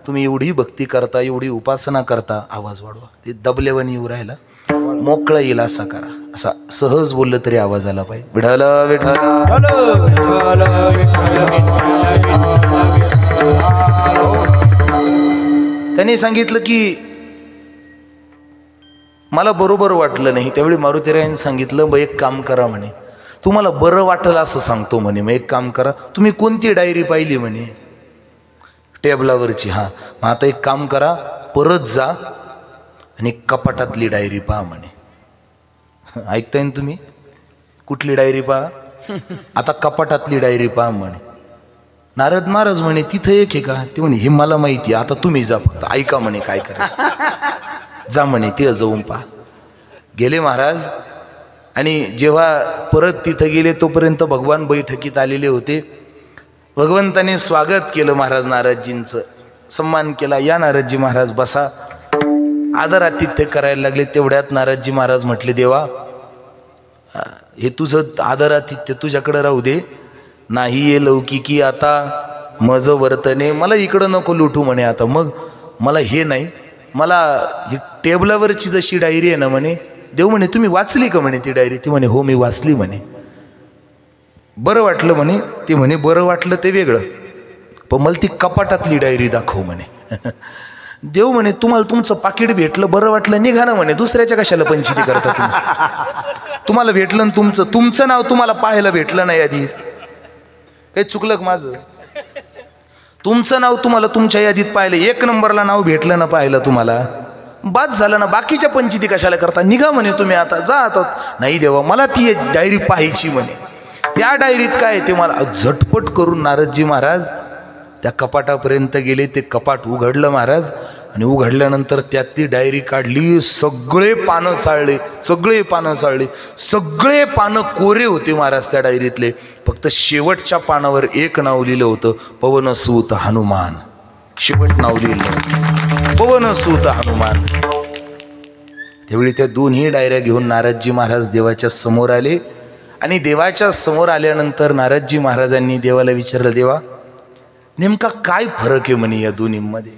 तुम्ही एवढी भक्ती करता, एवढी उपासना करता, आवाज वाढवा, ते दबलेवानी येऊ राहिला, मोकळा येईल असा करा. असा सहज बोललं तरी आवाज आला पाहिजे. विठ्ठल विठ्ठल. त्यांनी सांगितलं की मला बरोबर वाटलं नाही. त्यावेळी मारुतीरायांनी सांगितलं, मग एक काम करा म्हणे, तुम्हाला बरं वाटलं असं सांगतो म्हणे. मग एक काम करा, तुम्ही कोणती डायरी पाहिली म्हणे? टेबलावरची. हां, मग आता एक काम करा, परत जा आणि कपाटातली डायरी पहा म्हणे. ऐकताय ना तुम्ही? कुठली डायरी पहा? आता कपाटातली डायरी पहा म्हणे. नारद महाराज म्हणे, तिथं एक आहे का? ते म्हणे, हे मला माहिती आहे, आता तुम्ही जा, फक्त ऐका म्हणे काय करायचं, जा म्हणे, ते जाऊन पहा. गेले महाराज. आणि जेव्हा परत तिथं गेले तोपर्यंत भगवान बैठकीत आलेले होते. भगवंताने स्वागत केलं महाराज, नारदजींचं सन्मान केला. या नारदजी महाराज बसा. आदरातिथ्य करायला लागले. तेवढ्यात नारदजी महाराज म्हटले, देवा हे तुझं आदरातिथ्य तुझ्याकडे राहू दे, नाही ये लौकिकी आता मज वर्तने, मला इकडं नको लुटू म्हणे. आता मग मला हे नाही, मला ही टेबलावरची जशी डायरी आहे ना म्हणे, देव म्हणे तुम्ही वाचली का म्हणे ती डायरी? ती म्हणे हो मी वाचली म्हणे. बरं वाटलं म्हणे. ती म्हणे बरं वाटलं ते वेगळं, पण मला ती कपाटातली डायरी दाखव म्हणे. देव म्हणे तुम्हाला तुमचं पाकिट भेटलं, बरं वाटलं, निघा ना म्हणे, दुसऱ्याच्या कशाला पंचायती करता तुम्ही? तुम्हाला भेटलं तुमचं नाव तुम्हाला पाहायला भेटलं नाही आधी, काही चुकलं माझं? तुमचं नाव तुम्हाला तुमच्या यादीत पाहिलं, 1 नंबरला नाव भेटलं ना पाहिलं तुम्हाला, बाद झालं ना, बाकीच्या पंचायती कशाला करता? निघा म्हणे तुम्ही आता, जा आता. नाही देवा मला ती डायरी पाहायची म्हणे. त्या डायरीत काय ते मला झटपट करून नारदजी महाराज त्या कपाटापर्यंत गेले. ते कपाट उघडलं महाराज, आणि उघडल्यानंतर त्यात ती डायरी काढली. सगळे पानं चाळले, सगळे पानं कोरे होते महाराज त्या डायरीतले. फक्त शेवटच्या पानावर एक नाव लिहिलं होतं, पवनसूत हनुमान. शेवट नाव लिहिलं पवनसूत हनुमान. त्यावेळी त्या दोन्ही डायऱ्या घेऊन नारदजी महाराज देवाच्या समोर आले. आणि देवाच्या समोर आल्यानंतर नारदजी महाराजांनी देवाला विचारलं, देवा नेमका काय फरक आहे म्हणे या दोन्हीमध्ये?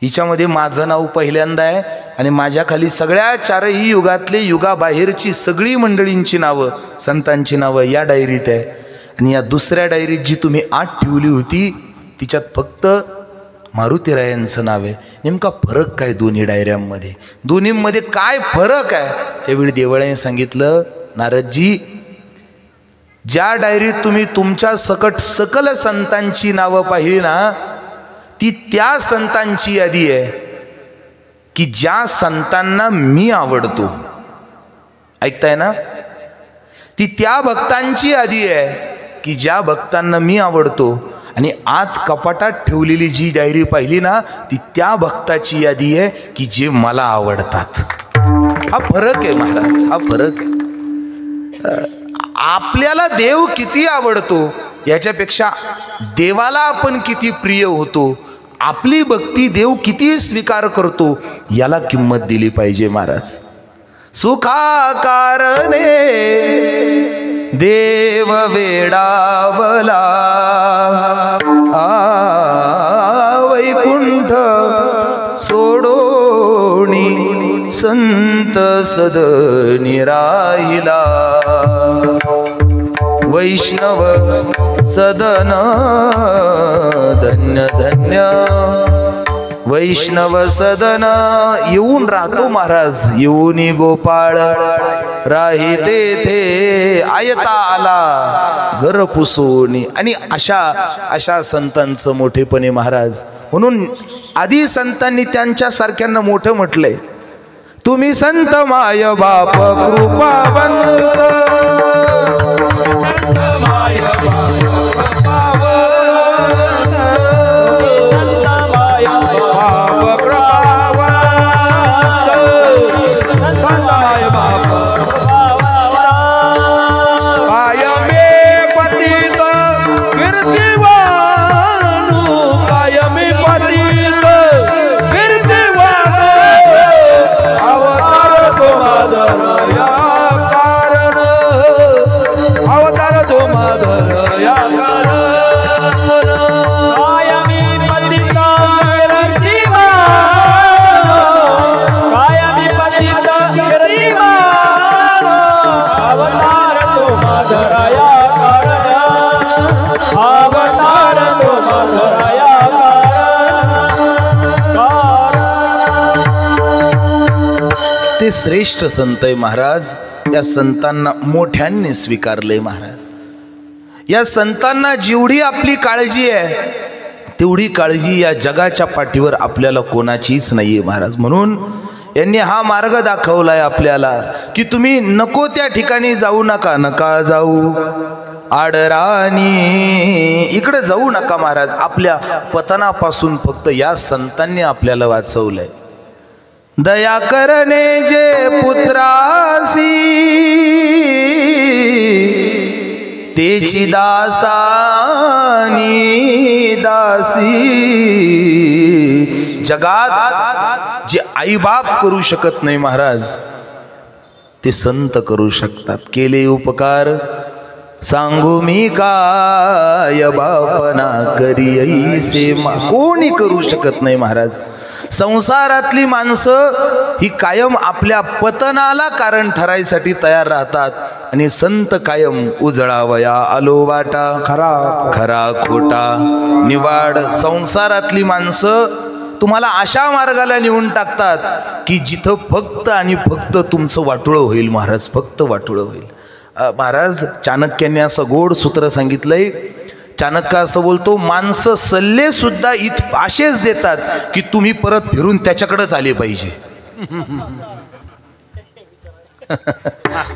हिच्यामध्ये माझं नाव पहिल्यांदा आहे, आणि माझ्या खाली सगळ्या 4ही युगातले युगाबाहेरची सगळी मंडळींची नावं, संतांची नावं या डायरीत आहे. आणि या दुसऱ्या डायरीत जी तुम्ही आत ठेवली होती तिच्यात फक्त मारुतीरायांचं नाव आहे. नेमका फरक काय दोन्ही डायऱ्यांमध्ये? दोन्हीमध्ये काय फरक आहे? त्यावेळी देवळाने सांगितलं, नारदजी ज्या डायरीत तुम्ही तुमच्या सकट सकल संतांची नावं पाहिली ना, ती त्या संतांची यादी आहे की ज्या संतांना मी आवडतो. ऐकताय ना? ती त्या भक्तांची यादी आहे की ज्या भक्तांना मी आवडतो. आणि आत कपाटात ठेवलेली जी डायरी पाहिली ना, ती त्या भक्ताची यादी आहे की जे मला आवडतात. हा फरक आहे महाराज, हा फरक आहे. आपल्याला देव किती आवडतो याच्यापेक्षा देवाला आपण किती प्रिय होतो, आपली भक्ती देव किती स्वीकार करतो याला किंमत दिली पाहिजे महाराज. सुखा कारणे देव वेडावला, वैकुंठ सोडोनी संत सदनी राहिला. वैष्णव सदन धन्य धन्य, वैष्णव सदन येऊन राहतो महाराज. येऊनी गोपाळ राही तेथे, आयता आला घर पुसोनी. आणि अशा संतांचं मोठेपणे महाराज. म्हणून आधी संतांनी त्यांच्या सारख्यांना मोठं म्हटलंय. तुम्ही संत माय बाप कृपावंत, ते श्रेष्ठ संत आहे महाराज. या संतांना मोठ्यांनी स्वीकारले महाराज. या संतांना जेवढी आपली काळजी आहे तेवढी काळजी या जगाच्या पाठीवर आपल्याला कोणाचीच नाहीये महाराज. म्हणून यांनी हा मार्ग दाखवलाय आपल्याला की तुम्ही नको त्या ठिकाणी जाऊ नका, नका जाऊ आडराणी, इकडे जाऊ नका महाराज. आपल्या पतनापासून फक्त या संतांनी आपल्याला वाचवलंय. दया करणे जे पुत्रासी तेची दासानी दासी. जगात जे आईबाप करू शकत नाही महाराज ते संत करू शकतात. केले उपकार सांगू मी काय बापना करी ऐसे कोणी करू शकत नाही महाराज. संसारातली माणसं ही कायम आपल्या पतनाला कारण ठरायसाठी तयार राहतात आणि संत कायम उजळावया आलो वाटा खरा खरा खोटा निवाड. संसारातली माणसं तुम्हाला अशा मार्गाला नेऊन टाकतात की जिथं फक्त आणि फक्त तुमचं वाटोळं होईल महाराज, फक्त वाटोळं होईल. महाराज चाणक्याने असं गोड सूत्र सांगितलंय. चाणक्य असं बोलतो, माणसं सल्ले सुद्धा असेच देतात की तुम्ही परत फिरून त्याच्याकडेच आले पाहिजे.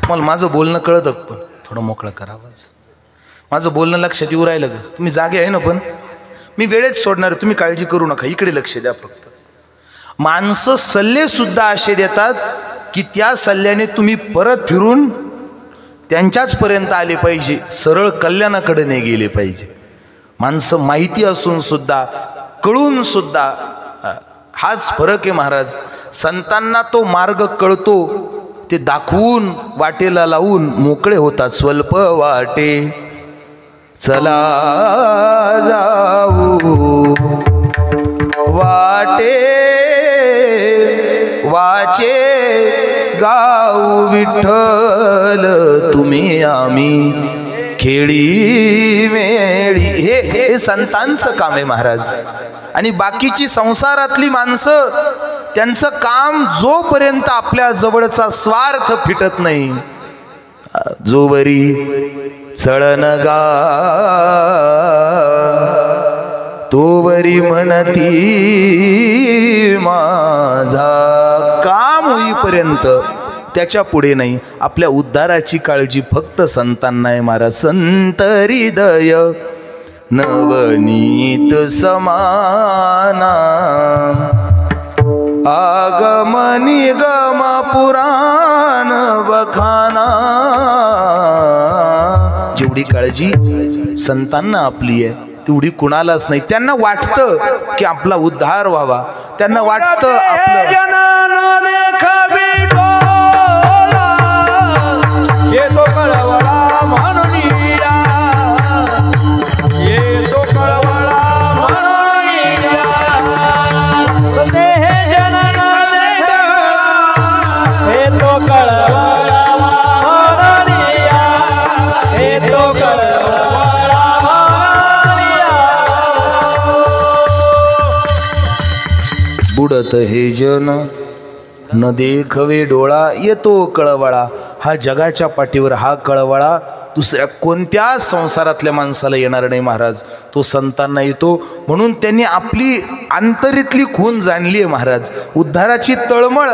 मला माझं बोलणं कळतं पण थोडं मोकळं करावंच. माझं बोलणं लक्षात येऊ राहिलं का? तुम्ही जागे आहे ना? पण मी वेळेत सोडणार, तुम्ही काळजी करू नका, इकडे लक्ष द्या फक्त. माणसं सल्ले सुद्धा असे देतात की त्या सल्ल्याने तुम्ही परत फिरून त्यांच्याच पर्यंत आले पाहिजे, सरळ कल्याणाकडे नाही गेले पाहिजे. माणसं माहिती असून सुद्धा, कळून सुद्धा, हाच फरक आहे महाराज. संतांना तो मार्ग कळतो, ते दाखवून वाटेला लावून मोकळे होतात. स्वल्प वाटे चला जाऊ वाटे वाचे गाऊ विठ्ठल तुम्ही आम्ही खेळी मेळी. हे संतांचं काम आहे महाराज. आणि बाकीची संसारातली माणसं त्यांचं काम जोपर्यंत आपल्या जवळचा स्वार्थ फिटत नाही, जोवरी चळन गा तोवरी म्हणती माझा, काम होईपर्यंत त्याच्या पुढे नाही. आपल्या उद्धाराची काळजी फक्त संतांना आहे महाराज. संत हृदय नवनीत समाना आगम निगम पुराण बखाना. जेवढी काळजी संतांना आपली आहे तेवढी कुणालाच नाही. त्यांना वाटतं की आपला उद्धार व्हावा, त्यांना वाटतं आपलं येतो कळवळा म्हणून या, येतो कळवळा म्हणून या, देह जनन येतो कळवळा म्हणून या, येतो कळवळा म्हणून या. बुडत हे जन न देखवे डोळा येतो कळवळा. हा जगाच्या पाठीवर हा कळवळा दुसऱ्या कोणत्याच संसारातल्या माणसाला येणार नाही महाराज. तो संतांना येतो. म्हणून त्यांनी आपली अंतरीतली खून जाणली आहे महाराज. उद्धाराची तळमळ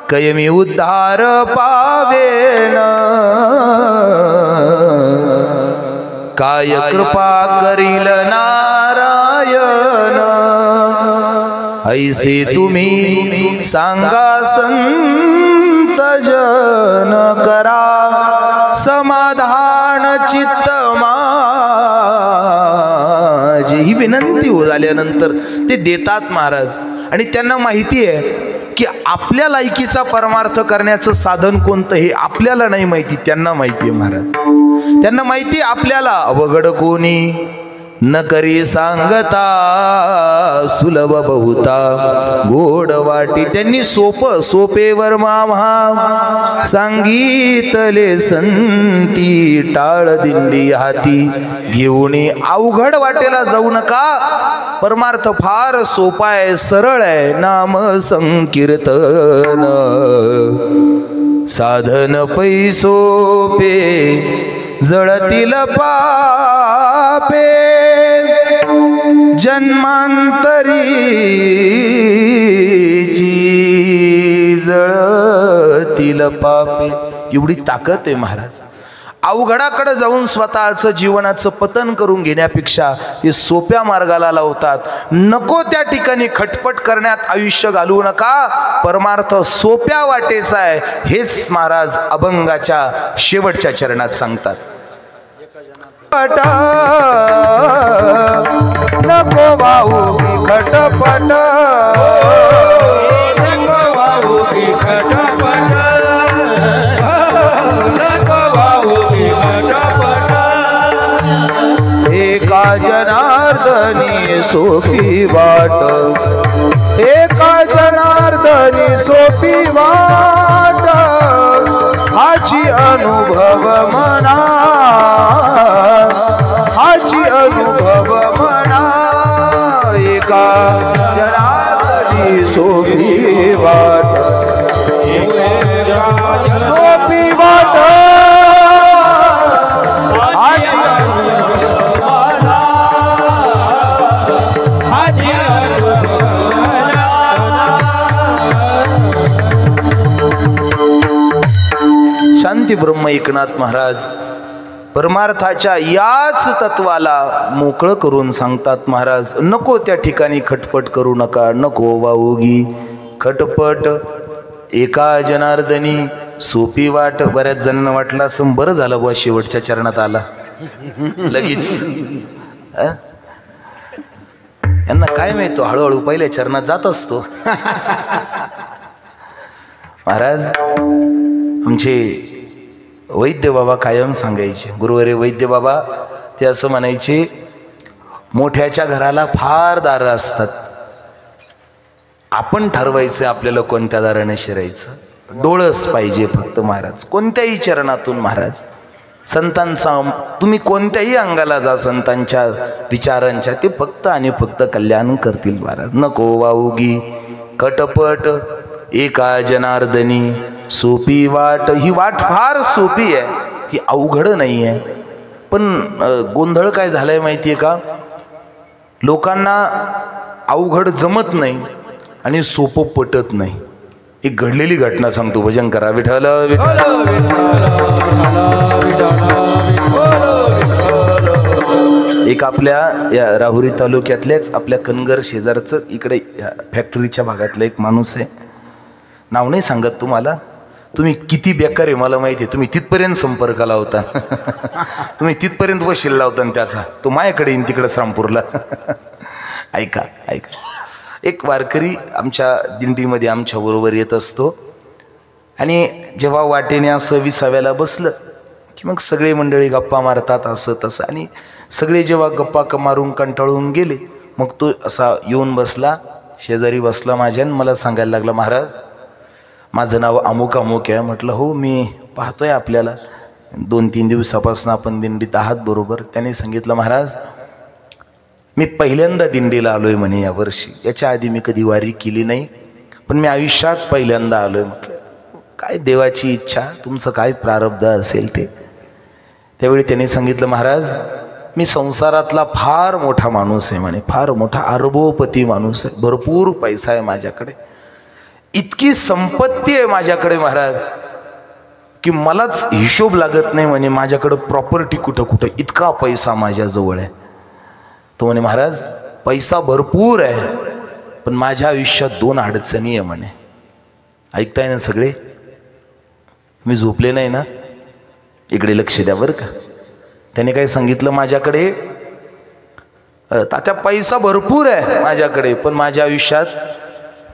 कयमी उद्धार पावेन काय कृपा करील नारायण. ऐसे तुम्ही सांगा संत जन करा समाधान चित्त माझी. ही विनंती हो झाल्यानंतर ते देतात महाराज. आणि त्यांना माहिती आहे की आपल्या लायकीचा परमार्थ करण्याचं साधन कोणतं हे आपल्याला नाही माहिती, त्यांना माहिती आहे महाराज. त्यांना माहिती आपल्याला अवघड कोणी न करी सांगता सुलभ बहुता गोड वाटी. त्यांनी सोपेवर मामा सांगितले संती टाळ दिंडी हाती घेऊन अवघड वाटेला जाऊ नका. परमार्थ फार सोपा आहे, सरळ आहे. नाम संकीर्तन साधन पैसोपे जळतील पापे जन्मांतरीची जळतील पापे. एवढी ताकद आहे महाराज. अवघडाकडे जाऊन स्वतःचं जीवनाचं पतन करून घेण्यापेक्षा ते सोप्या मार्गाला लावतात. नको त्या ठिकाणी खटपट करण्यात आयुष्य घालवू नका. परमार्थ सोप्या वाटेचा आहे हेच महाराज अभंगाच्या शेवटच्या चरणात सांगतात. नको वाहू खटपट नको वाहू खटपट जनार्दनी सोपी वाट, एका जनार्दनी सोपी वाट, हाची अनुभव मना, हाची अनुभव मना, एका जनार्दनी सोपी वाट, सोपी वाट, हाची शांती ब्रह्म एकनाथ महाराज परमार्थाच्या याच तत्वाला मोकळं करून सांगतात महाराज. नको त्या ठिकाणी खटपट करू नका, नको वाऊगी खटपट, एका जनार्दनी सोपी वाट. बऱ्याच जणांना वाटलं असं, बरं झालं बुवा शेवटच्या चरणात आला लगेच. यांना काय माहितो, हळूहळू पहिल्या चरणात जात असतो. महाराज आमचे वैद्य बाबा कायम सांगायचे, गुरुवारे वैद्य बाबा ते असं म्हणायचे, मोठ्याच्या घराला फार दारं असतात, आपण ठरवायचं आपल्याला कोणत्या दाराने शिरायचं. डोळस पाहिजे फक्त महाराज, कोणत्याही चरणातून महाराज. संतांचा तुम्ही कोणत्याही अंगाला जा, संतांच्या विचारांच्या, ते फक्त आणि फक्त कल्याण करतील महाराज. नको वाऊगी खटपट, एका जनार्दनी सोपी वाट. ही वाट फार सोपी आहे, ही अवघड नाही आहे. पण गोंधळ काय झालाय माहितीये का, लोकांना अवघड जमत नाही आणि सोपं पटत नाही. एक घडलेली घटना सांगतो, भजन करा. विठ्ठल विठ्ठल. एक आपल्या या राहुरी तालुक्यातल्याच आपल्या कनगर शेजारचं इकडे फॅक्टरीच्या भागातला एक माणूस आहे, नाव नाही सांगत तुम्हाला, तुम्ही किती बेकार आहे मला माहिती आहे, तुम्ही तिथपर्यंत संपर्काला होता, तुम्ही तिथपर्यंत वशील लावता त्याचा, तो माझ्याकडे येईन तिकडे श्रामपूरला. ऐका ऐका, एक वारकरी आमच्या दिंडीमध्ये आमच्या बरोबर येत असतो, आणि जेव्हा वाटेने असं विसाव्याला बसलं की मग सगळे मंडळी गप्पा मारतात असं तसं, आणि सगळे जेव्हा गप्पा मारून कंटाळून गेले, मग तो असा येऊन बसला, शेजारी बसला माझ्या, आणि मला सांगायला लागला, महाराज माझं नाव अमुक अमुक आहे. म्हटलं हो, मी पाहतोय आपल्याला 2-3 दिवसापासून आपण दिंडीत आहात बरोबर. त्याने सांगितलं, महाराज मी पहिल्यांदा दिंडीला आलोय म्हणे यावर्षी, याच्या आधी मी कधी वारी केली नाही, पण मी आयुष्यात पहिल्यांदा आलोय. म्हटलं काय देवाची इच्छा, तुमचं काय प्रारब्ध असेल ते. त्यावेळी त्याने सांगितलं, महाराज मी संसारातला फार मोठा माणूस आहे म्हणे, फार मोठा अरबोपती माणूस आहे, भरपूर पैसा आहे माझ्याकडे, इतकी संपत्ती आहे माझ्याकडे महाराज की मलाच हिशोब लागत नाही म्हणे, माझ्याकडे प्रॉपर्टी कुठं कुठं, इतका पैसा माझ्याजवळ आहे. तो म्हणे, महाराज पैसा भरपूर आहे, पण माझ्या आयुष्यात 2 अडचणी आहे म्हणे. ऐकताय ना सगळे, मी झोपले नाही ना, इकडे लक्ष द्या बरं का. त्याने काय सांगितलं, माझ्याकडे तात्या पैसा भरपूर आहे माझ्याकडे, पण माझ्या आयुष्यात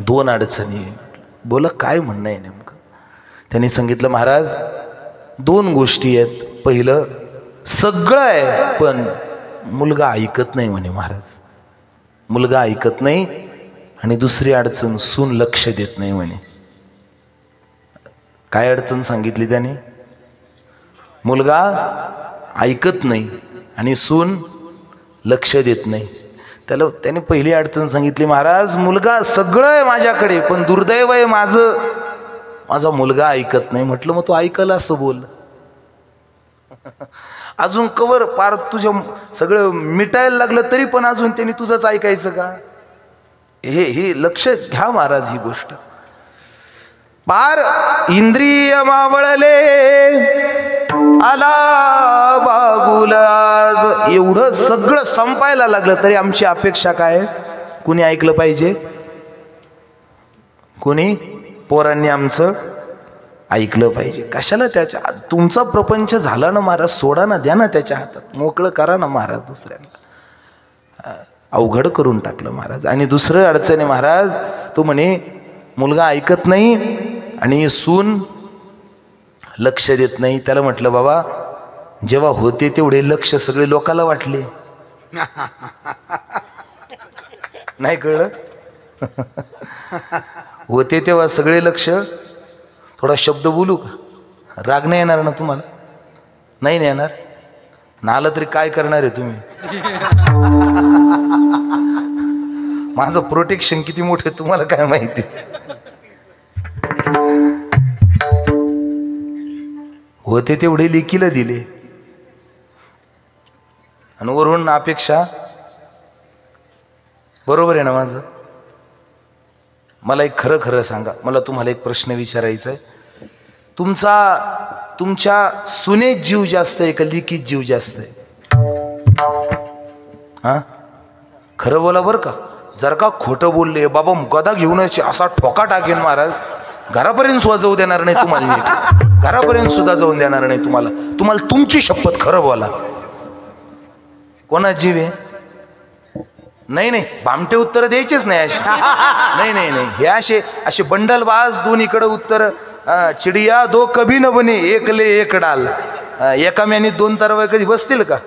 2 अडचणी आहे. बोला काय म्हणणं आहे नेमकं. त्यांनी सांगितलं, महाराज 2 गोष्टी आहेत, पहिलं सगळं आहे पण मुलगा ऐकत नाही म्हणे महाराज, मुलगा ऐकत नाही, आणि दुसरी अडचण सून लक्ष देत नाही म्हणे. काय अडचण सांगितली त्याने, मुलगा ऐकत नाही आणि सून लक्ष देत नाही. त्याने पहिली अडचण सांगितली, महाराज मुलगा सगळं आहे माझ्याकडे, पण दुर्दैव आहे माझा मुलगा ऐकत नाही. म्हटलं मग तो ऐकला असं बोल, अजून कवर पार तुझ्या सगळं मिटायला लागलं तरी पण अजून त्यांनी तुझंच ऐकायचं का. हे लक्ष घ्या महाराज, ही गोष्ट पार इंद्रिय मावळले आला बागुलाज, एवढं सगळं संपायला लागलं तरी आमची अपेक्षा काय, कुणी ऐकलं पाहिजे, कुणी पोरांनी आमचं ऐकलं पाहिजे. कशाला त्याच्या, तुमचा प्रपंच झाला ना महाराज, सोडा ना, द्या ना त्याच्या हातात, मोकळं करा ना महाराज. दुसऱ्याला अवघड करून टाकलं महाराज. आणि दुसरं अडचण आहे महाराज, तो म्हणे मुलगा ऐकत नाही आणि सून लक्ष देत नाही. त्याला म्हटलं, बाबा जेव्हा होते तेवढे लक्ष सगळे लोकाला वाटले, नाही कळलं? होते तेव्हा सगळे लक्ष. थोडा शब्द बोलू का? राग नाही येणार ना तुम्हाला? नाही येणार ना? आलं तरी काय करणार आहे तुम्ही? माझं प्रोटेक्शन किती मोठे तुम्हाला काय माहिती. होते तेवढे लेकीला दिले आणि वरून अपेक्षा. बरोबर आहे ना माझं? मला एक खरं खरं सांगा, मला तुम्हाला एक प्रश्न विचारायचा आहे. तुमच्या सुनेत जीव जास्त आहे का लिकीत जीव जास्त आहे? हा, खरं बोला बरं का. जर का खोटं बोलले बाबा गदा घेऊनच असा ठोका टाकेन महाराज, घरापर्यंत सुद्धा जाऊ देणार नाही तुम्हाला. घरापर्यंत सुद्धा जाऊन देणार नाही तुम्हाला. तुमची शपथ खरं बोला. कोणा जीव आहे? नाही नाही, भामटे उत्तर द्यायचेच नाही असे. नाही नाही नाही, हे असे बंडलबाज दोन्हीकडे उत्तर. चिडिया दो कभी न बने एकले एक डाल. एका म्याने दोन तरवा कधी बसतील का?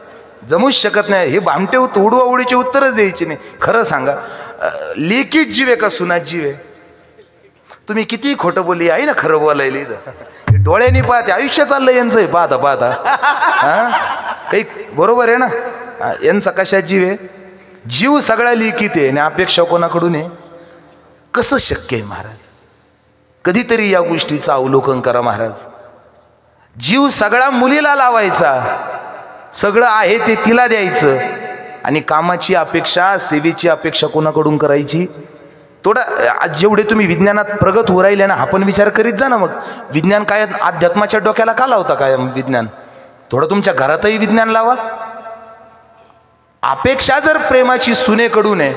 जमूच शकत नाही. हे भामटे उडवाउडीचे उत्तरच द्यायचे नाही. खरं सांगा, लेकीत जीव आहे का सुनात जीव आहे? तुम्ही किती खोटं बोलली आहे ना, खरं बोलायला इथं डोळ्यांनी पाहते. आयुष्य चाललंय यांचं आहे पाहता पाहता. काही बरोबर आहे ना? यांचा कशात जीव आहे? जीव सगळ्या लेकीत आहे आणि अपेक्षा कोणाकडून आहे? कसं शक्य आहे महाराज? कधीतरी या गोष्टीचं अवलोकन करा महाराज. जीव सगळा मुलीला लावायचा, सगळं आहे ते तिला द्यायचं आणि कामाची अपेक्षा, सेवेची अपेक्षा कोणाकडून करायची? थोडं जेवढे तुम्ही विज्ञानात प्रगत होऊ राहिले ना, आपण विचार करीत जा ना. मग विज्ञान काय अध्यात्माच्या डोक्याला का लावता काय विज्ञान? थोडं तुमच्या घरातही विज्ञान लावा. अपेक्षा जर प्रेमाची सुनेकडून आहे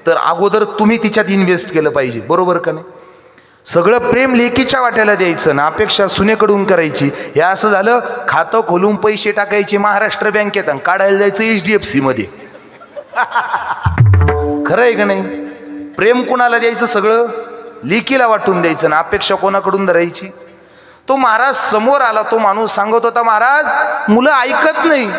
तर अगोदर तुम्ही तिच्यात इन्व्हेस्ट केलं पाहिजे. बरोबर का नाही? सगळं प्रेम लेकीच्या वाट्याला द्यायचं ना, अपेक्षा सुनेकडून करायची. हे असं झालं, खातं खोलून पैसे टाकायचे महाराष्ट्र बँकेत आणि काढायला जायचं HDFC मध्ये. खरं आहे का नाही? प्रेम कोणाला द्यायचं? सगळं लेकीला वाटून द्यायचं ना, अपेक्षा कोणाकडून धरायची? तो महाराज समोर आला, तो माणूस सांगत होता, महाराज मुलं ऐकत नाही,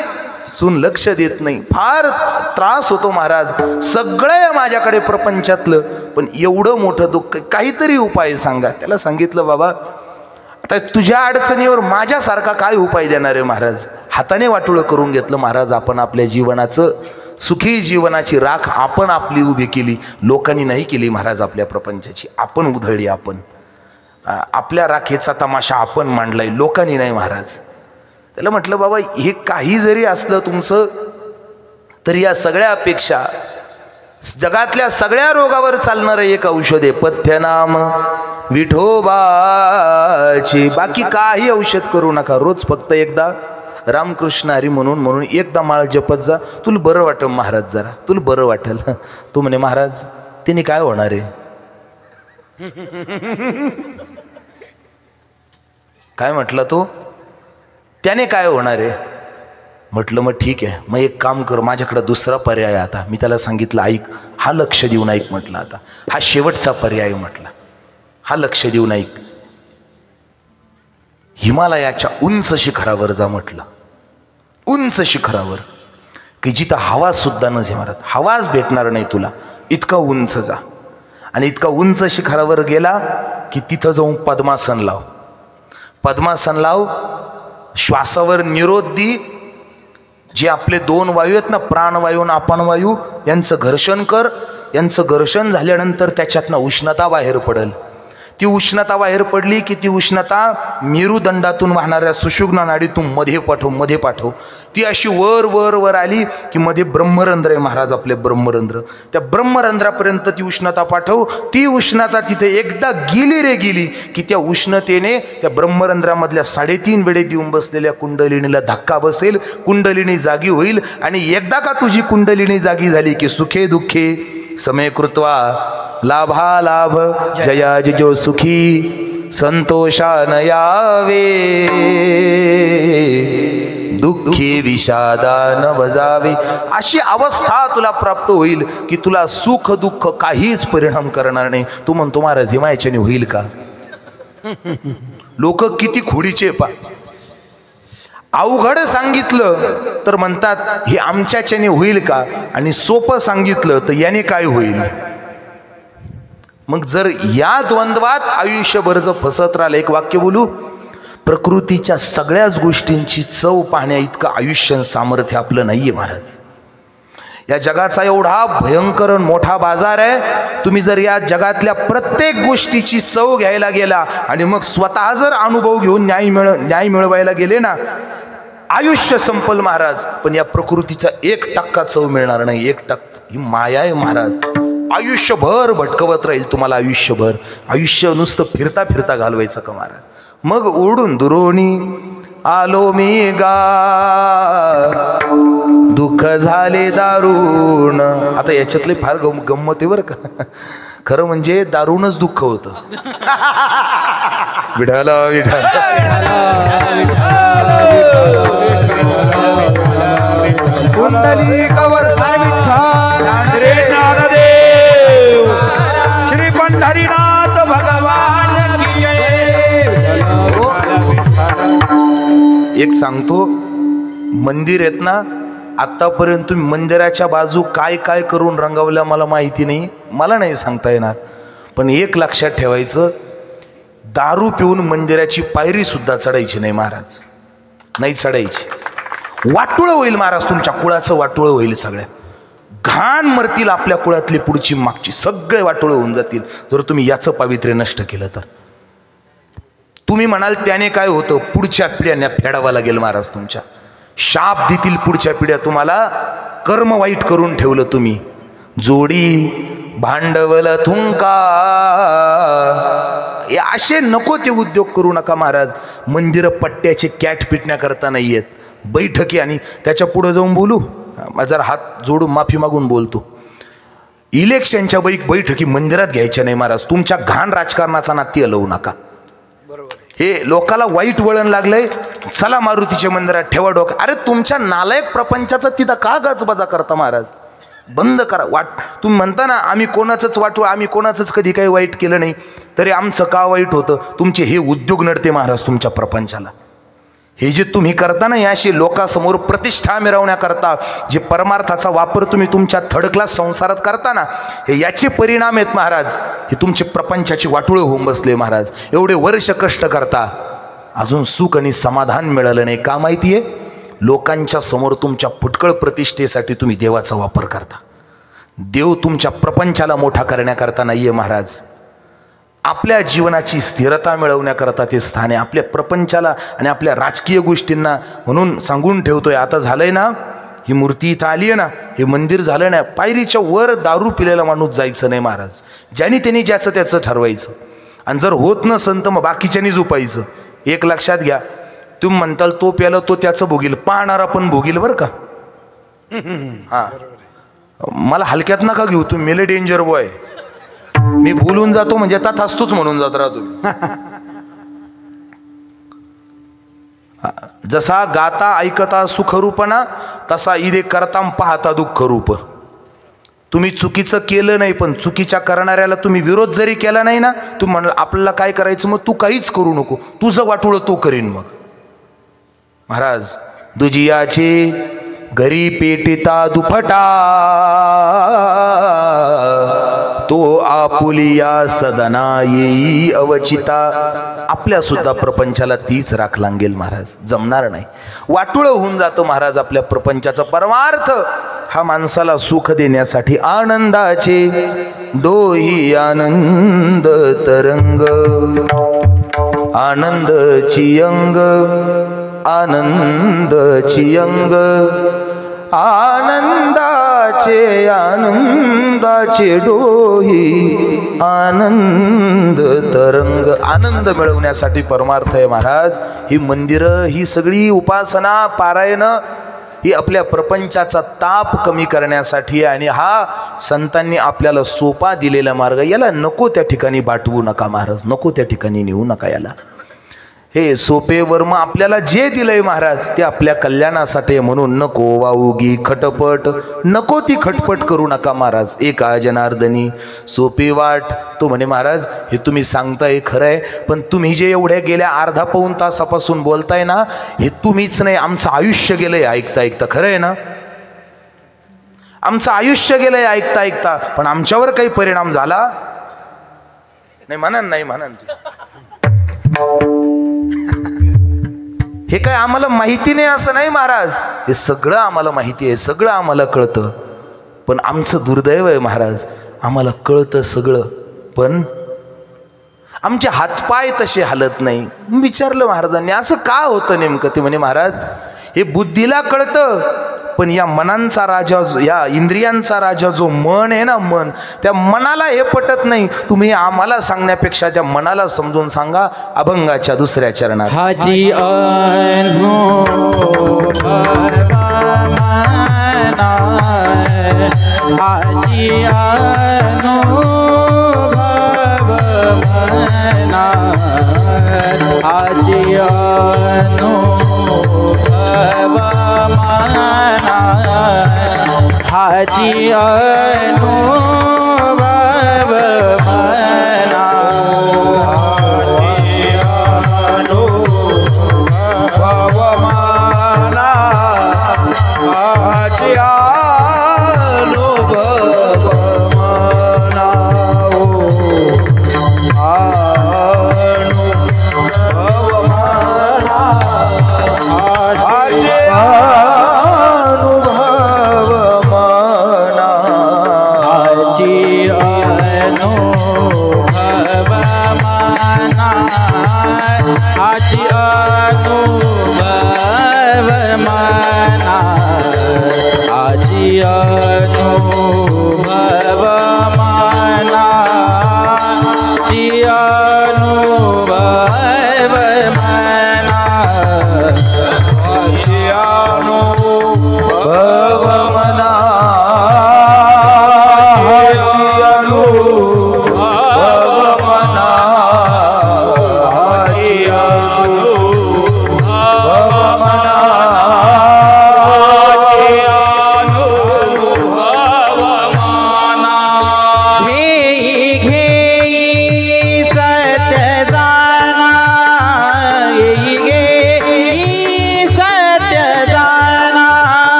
सून लक्ष देत नाही, फार त्रास होतो महाराज, सगळं आहे माझ्याकडे प्रपंचातलं, पण एवढं मोठं दुःख, काहीतरी उपाय सांगा. त्याला सांगितलं, बाबा आता तुझ्या अडचणीवर माझ्यासारखा काय उपाय देणार आहे महाराज? हाताने वाटोळं करून घेतलं महाराज आपण आपल्या जीवनाचं. सुखी जीवनाची राख आपण आपली उभी केली, लोकांनी नाही केली महाराज. आपल्या प्रपंचाची आपण उधळली, आपण आपल्या राखेचा तमाशा आपण मांडलाय, लोकांनी नाही महाराज. त्याला म्हटलं, बाबा हे काही जरी असलं तुमचं, तरी या सगळ्यापेक्षा जगातल्या सगळ्या रोगावर चालणारं एक औषध आहे, पथ्यनाम विठोबाची. बाकी काही औषध करू नका. रोज फक्त एकदा रामकृष्ण हरी म्हणून एकदा माळ जपत जा, तुला बरं वाटेल महाराज, जरा तुला बरं वाटेल. तू म्हणे, महाराज तिने काय होणार आहे? काय म्हटलं तो? त्याने काय होणार आहे? म्हटलं मग ठीक आहे, मग एक काम कर, माझ्याकडे दुसरा पर्याय. आता मी त्याला सांगितलं, ऐक, हा लक्ष देऊन ऐक. म्हटलं आता हा शेवटचा पर्याय. म्हटलं हा लक्ष देऊन ऐक. हिमालयाच्या उंच शिखरावर जा. म्हटलं उंच शिखरावर, की जिथं हवा सुद्धा न झेमारत, हवाच भेटणार नाही तुला, इतका उंच जा. आणि इतका उंच शिखरावर गेला की तिथं जाऊन पद्मासन लाव. पद्मासन लाव, श्वासावर निरोध दी. जे आपले दोन वायू आहेत ना, प्राणवायू आणि अपानवायू, यांचं घर्षण कर. यांचं घर्षण झाल्यानंतर त्याच्यातनं उष्णता बाहेर पडेल. ती उष्णता बाहेर पडली की ती उष्णता मेरुदंडातून वाहणाऱ्या सुषुम्ना नाडीतून मध्ये पाठव. ती अशी वर वर वर आली की मध्ये ब्रह्मरंध्र आहे महाराज, आपले ब्रह्मरंध्र. त्या ब्रह्मरंध्रापर्यंत ती उष्णता पाठव. ती उष्णता तिथे एकदा गेली की त्या उष्णतेने त्या ब्रह्मरंध्रामधल्या 3.5 वेळे देऊन बसलेल्या कुंडलिनीला धक्का बसेल. कुंडलिनी जागी होईल. आणि एकदा का तुझी कुंडलिनी जागी झाली की सुखे दुःखे समय कृत्वा लाभालाभ जया जिजो सुखी संतोषान यावे, दुःखी विषादान बजावे. अशी अवस्था तुला प्राप्त होईल की तुला सुख दुःख काहीच परिणाम करणार नाही. तू म्हणतो, महाराज हिमायाच्याने होईल का? लोक किती खोडीचे पा. अवघड सांगितलं तर म्हणतात हे आमच्याच्याने होईल का, आणि सोपं सांगितलं तर याने काय होईल. मग जर या द्वंद्वात आयुष्यभर जर फसत राहिलं, एक वाक्य बोलू, प्रकृतीच्या सगळ्याच गोष्टींची चव पाहण्या इतकं आयुष्य सामर्थ्य आपलं नाहीये महाराज. या जगाचा एवढा भयंकर मोठा बाजार आहे. तुम्ही जर या जगातल्या प्रत्येक गोष्टीची चव घ्यायला गेला आणि मग स्वतः जर अनुभव घेऊन न्याय मिळवायला गेले ना, आयुष्य संपल महाराज. पण या प्रकृतीचा 1% चव मिळणार नाही. 1% ही माया आहे महाराज. आयुष्यभर भटकवत राहील तुम्हाला. आयुष्य नुसतं फिरता फिरता घालवायचं का महाराज. मग ओढून दुरोणी आलो मी गा, दुःख झाले दारुण. आता याच्यातले फार गंमत आहे बरं का. खरं म्हणजे दारुणच दुःख होतं. विठाला विठाल कुंडली कवर रे ज्ञानदेव श्री पंढरीनाथ भगवान की जय. एक सांगतो, मंदिर आहेत ना, आतापर्यंत तुम्ही मंदिराच्या बाजू काय काय करून रंगवल्या मला माहिती नाही, मला नाही सांगता येणार. पण एक लक्षात ठेवायचं, दारू पिऊन मंदिराची पायरी सुद्धा चढायची नाही महाराज. नाही चढायची. वाटोळं होईल महाराज, तुमच्या कुळाचं वाटोळं होईल. सगळ्या घाण मरतील आपल्या कुळातली, पुढची मागची सगळे वाटोळं होऊन जातील जर तुम्ही याचं पावित्र्य नष्ट केलं तर. तुम्ही म्हणाल त्याने काय होतं, पुढच्या पिढ्यांना फेडावं लागेल महाराज. तुमच्या शाप देतील पुढच्या पिढ्या तुम्हाला. कर्म वाईट करून ठेवलं तुम्ही. जोडी भांडवल थुंका, असे नको ते उद्योग करू नका महाराज. मंदिर पट्ट्याचे कॅट पिटण्या करता नाही येत. बैठकी, आणि त्याच्या पुढे जाऊन बोलू, जरा हात जोडून माफी मागून बोलतो, इलेक्शनच्या बैठकी मंदिरात घ्यायच्या नाही महाराज. तुमच्या घाण राजकारणाचा नाती हलवू नका. हे लोकाला वाईट वळण लागलंय. चला मारुतीच्या मंदिरात ठेवा डोकं. अरे तुमच्या नालायक प्रपंचाचा तिथं का गजबजा करता महाराज. बंद करा. तुम्ही म्हणता ना आम्ही कोणाचंच आम्ही कोणाचंच कधी काही वाईट केलं नाही, तरी आमचं का वाईट होतं. तुमचे हे उद्योग नडते महाराज तुमच्या प्रपंचाला. हे जे तुम्ही करता ना, याशी लोकांसमोर प्रतिष्ठा मिरवण्याकरता जे परमार्थाचा वापर तुम्ही तुमच्या थर्ड क्लास संसारात करता ना, हे याचे परिणाम आहेत महाराज. हे तुमचे प्रपंचाची वाटोळं होऊन बसले महाराज. एवढे वर्ष कष्ट करता, अजून सुख आणि समाधान मिळालं नाही. का माहिती आहे, लोकांच्या समोर तुमच्या फुटकळ प्रतिष्ठेसाठी तुम्ही देवाचा वापर करता. देव तुमच्या प्रपंचाला मोठा करण्याकरता नाहीये महाराज. आपल्या जीवनाची स्थिरता मिळवण्याकरता ते स्थान आहे. आपल्या प्रपंचाला आणि आपल्या राजकीय गोष्टींना. म्हणून सांगून ठेवतोय, आता झालंय ना, ही मूर्ती इथं आली आहे ना, हे मंदिर झालं ना, पायरीच्या वर दारू पिलेला माणूस जायचं नाही महाराज. ज्याने त्यांनी ज्याचं त्याचं ठरवायचं. आणि जर होत नसेल तर मग बाकीच्यांनी झोपायचं. एक लक्षात घ्या, तुम्ही म्हणताल तो प्याला तो त्याचं भोगील, पाहणारा पण भोगील बरं का. हा, मला हलक्यात नका घेऊ, तुम्ही मेले डेंजर बॉय. मी बोलून जातो म्हणजे तथास्तूच म्हणून जात राहतो. जसा गाता ऐकता सुखरूपना, तसा इथे करता पाहता दुःख रूप. तुम्ही चुकीचं केलं नाही, पण चुकीच्या करणाऱ्याला तुम्ही विरोध जरी केला नाही ना, तू म्हणाल आपल्याला काय करायचं, मग तू काहीच करू नको, तुझं वाटोळं तो करीन. मग महाराज, दुजियाचे घरी पेटिता दुफटा, तो आपुलिया सदना येई अवचिता. आपल्या सुद्धा प्रपंचाला तीच राख लागेल महाराज. जमणार नाही. वाटोळं होऊन जातं महाराज आपल्या प्रपंचाचा. परमार्थ हा माणसाला सुख देण्यासाठी आनंदाचे डोही आनंद तरंग, आनंदची अंग, आनंदची अंग, आनंदाचे आनंदाचे डोही आनंद तरंग. आनंद मिळवण्यासाठी परमार्थ आहे महाराज. ही मंदिरं, ही सगळी उपासना, पारायणं, ही आपल्या प्रपंचाचा ताप कमी करण्यासाठी. आणि हा संतांनी आपल्याला सोपा दिलेला मार्ग. याला नको त्या ठिकाणी बाटवू नका महाराज, नको त्या ठिकाणी नेऊ नका. याला हे सोपे वर्म आपल्याला जे दिलंय महाराज ते आपल्या कल्याणासाठी, म्हणून नको वाऊगी खटपट, नको ती खटपट करू नका महाराज. एका जनार्दनी सोपी वाट. तो म्हणे महाराज हे तुम्ही सांगताय खरं आहे, पण तुम्ही जे एवढ्या गेल्या अर्धा पाऊण तासापासून बोलताय ना, हे तुम्हीच नाही आमचं आयुष्य गेलंय ऐकता ऐकता. खरं आहे ना, आमचं आयुष्य गेलंय ऐकता ऐकता, पण आमच्यावर काही परिणाम झाला नाही म्हणा. नाही म्हणा, हे काय आम्हाला माहिती नाही असं नाही महाराज, हे सगळं आम्हाला माहिती आहे, सगळं आम्हाला कळतं. पण आमचं दुर्दैव आहे महाराज, आम्हाला कळतं सगळं पण आमचे हातपाय तसे हलत नाही. विचारलं महाराजांनी असं का होतं नेमकं. ते म्हणे महाराज हे बुद्धीला कळतं, पण या मनांचा राजा, या इंद्रियांचा राजा जो मन आहे ना, मन, त्या मनाला हे पटत नाही. तुम्ही आम्हाला सांगण्यापेक्षा त्या मनाला समजून सांगा. अभंगाच्या दुसऱ्या चरणात. हाजी हाजी हाजी अनुभव मना, हाजी अनुभव मना, हाजी अनुभव मना, अनुभव मना, हाजी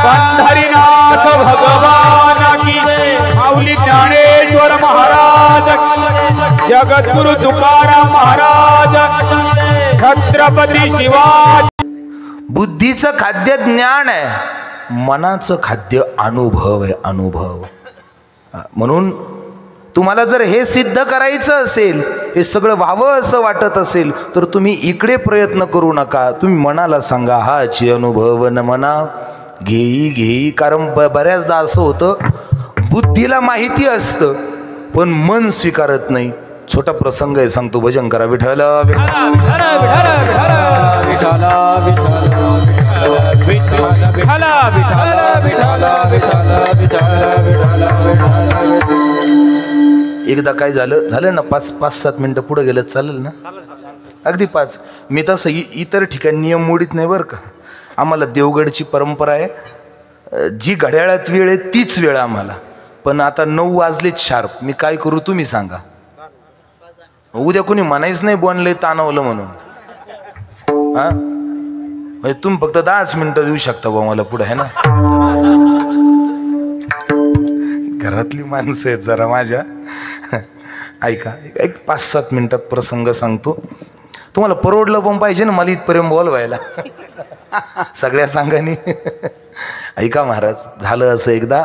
पंढरीनाथ समर्थ भगवान की माऊली ज्ञानेश्वर महाराज की, जगद्गुरु तुकाराम महाराज की, छत्रपती शिवाजी. बुद्धीचं खाद्य ज्ञान आहे, मनाचं खाद्य अनुभव आहे, अनुभव. म्हणून तुम्हाला जर हे सिद्ध करायचं असेल, हे सगळं व्हावं असं वाटत असेल, तर तुम्ही इकडे प्रयत्न करू नका. तुम्ही मनाला सांगा, हाची अनुभव न मना घेई घेई. कारण बऱ्याचदा असं होतं, बुद्धीला माहिती असतं पण मन स्वीकारत नाही. छोटा प्रसंग आहे, सांगतो. भजन करा. विठ्ठल एकदा काय झालं ना, 5-7 मिनिटं पुढे गेलं चालेल ना? अगदी 5. मी तसं इतर ठिकाणी नियम मोडीत नाही बरं का. आम्हाला देवगडची परंपरा आहे, जी घड्याळात वेळ आहे तीच वेळ आम्हाला. पण आता 9 वाजलेच शार्प. मी काय करू तुम्ही सांगा. उद्या कोणी म्हणायच नाही बोनले ताणवलं म्हणून. हा म्हणजे तुम्ही फक्त 10 मिनिटं देऊ शकता बा मला पुढे, है ना? घरातली माणसं आहेत जरा माझ्या. ऐका, एक 5-7 मिनिटात प्रसंग सांगतो. तुम्हाला परवडलं पण पाहिजे ना मला इथपर्यंत बोलवायला. सगळ्या सांगानी. ऐका महाराज, झालं असं एकदा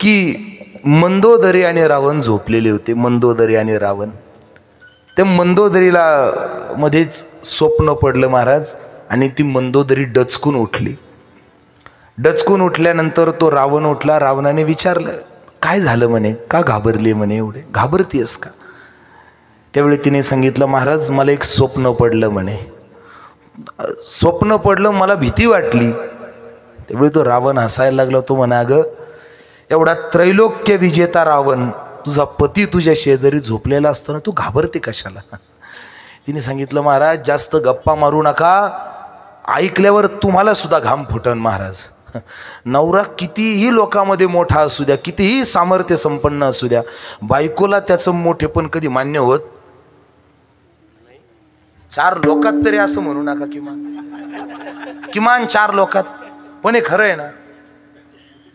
की मंदोदरी आणि रावण झोपलेले होते. मंदोदरी आणि रावण. त्या मंदोदरीला मध्येच स्वप्न पडलं महाराज, आणि ती मंदोदरी डचकून उठली. डचकून उठल्यानंतर तो रावण उठला. रावणाने विचारलं, काय झालं म्हणे, का घाबरली म्हणे, एवढे घाबरतीयस का? त्यावेळी तिने सांगितलं, महाराज मला एक स्वप्न पडलं म्हणे. स्वप्न पडलं, मला भीती वाटली. त्यावेळी तो रावण हसायला लागला. तो म्हणा, अगं एवढा त्रैलोक्य विजेता रावण, तुझा पती तुझ्या शेजारी झोपलेला असताना तू घाबरते कशाला? तिने सांगितलं, महाराज जास्त गप्पा मारू नका, ऐकल्यावर तुम्हाला सुद्धा घाम फुटन. महाराज, नवरा कितीही लोकांमध्ये मोठा असू द्या, कितीही सामर्थ्य संपन्न असू द्या, बायकोला त्याचं मोठेपण कधी मान्य होत 4 लोकात तरी असं म्हणू नका, किमान 4 लोकात. पण हे खरं आहे ना?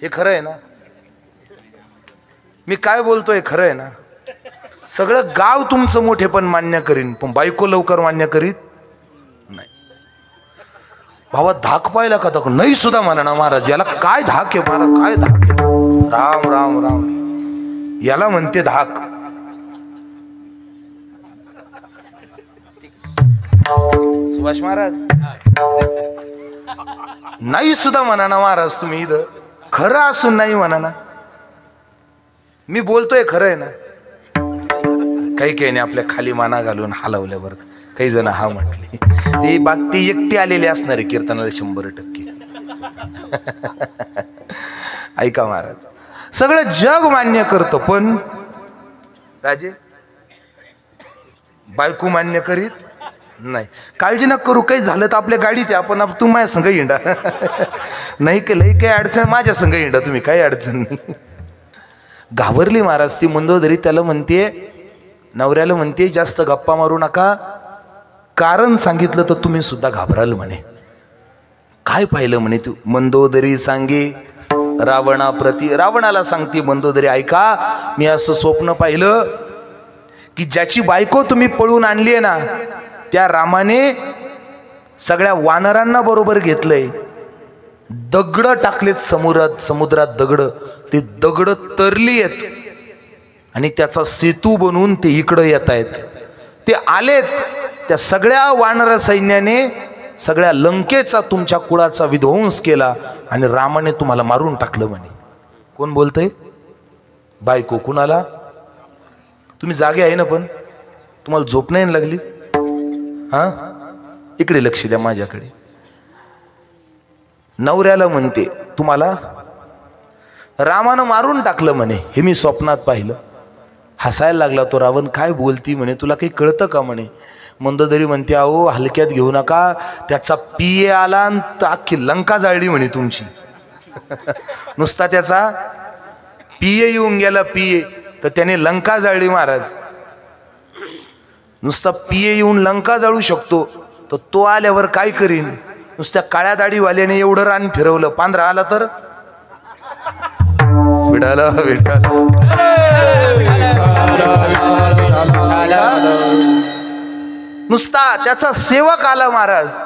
हे खरं आहे ना? मी काय बोलतोय खरं आहे ना? सगळं गाव तुमचं मोठेपण मान्य करीन, पण बायको लवकर मान्य करीत नाही. भावा धाक पाहिला का? तर नाही सुद्धा म्हणा ना महाराज, याला काय धाक आहे महाराज, काय धाक आहे? राम राम राम, याला म्हणते धाक. सुभाष महाराज, नाही सुद्धा म्हणा ना महाराज तुम्ही. इथं खरं असून नाही म्हणा ना. मी बोलतोय खरं आहे ना? काही काही नाही आपल्या खाली माना घालून हलवल्यावर काही जण हा म्हटले. ते बाकी एकटी आलेले असणारे कीर्तनाला 100%. ऐका महाराज, सगळं जग मान्य करतं, पण राजे बायको मान्य करीत नाही. काळजी नका करू, काही झालं तर आपल्या गाडीत आपण तू माझ्या संग हिंडा. नाही केलं काही अडचण, माझ्या संग हिंडा तुम्ही, काही अडचण नाही. घाबरली महाराज ती मंदोदरी. त्याला म्हणते, नवऱ्याला म्हणते, जास्त गप्पा मारू नका, कारण सांगितलं तर तुम्ही सुद्धा घाबराल म्हणे. काय पाहिलं म्हणे तू? मंदोदरी सांगे रावणाप्रती. रावणाला सांगते मंदोदरी, ऐका मी असं स्वप्न पाहिलं की ज्याची बायको तुम्ही पळून आणली आहे ना, त्या रामाने सगळ्या वानरांना बरोबर घेतलंय, दगड टाकलेत समुद्रात दगड. ते दगड तरली आहेत आणि त्याचा सेतू बनवून ते इकडं येत आहेत. ते आलेत, त्या सगळ्या वानर सैन्याने सगळ्या लंकेचा तुमच्या कुळाचा विध्वंस केला आणि रामाने तुम्हाला मारून टाकलं म्हणे. कोण बोलतंय? बायको. कुणाला? तुम्ही जागे आहे ना? पण तुम्हाला झोप नाही लागली? हा, इकडे लक्ष द्या माझ्याकडे. नवऱ्याला म्हणते, तुम्हाला रामानं मारून टाकलं म्हणे, हे मी स्वप्नात पाहिलं. हसायला लागला तो रावण. काय बोलती म्हणे, तुला काही कळतं का म्हणे. मंदोदरी म्हणते, अहो हलक्यात घेऊ नका, त्याचा पिये आला आणि अख्खी लंका जाळली म्हणे तुमची. नुसता त्याचा पिये येऊन गेला, पिये, तर त्याने लंका जाळली महाराज. नुसता पिये येऊन लंका जाळू शकतो, तर तो आल्यावर काय करीन? नुसत्या काळ्या दाढीवाल्याने एवढं रान फिरवलं, पांढरा आला तर विठाल विठाल. नुसता त्याचा सेवक आला महाराज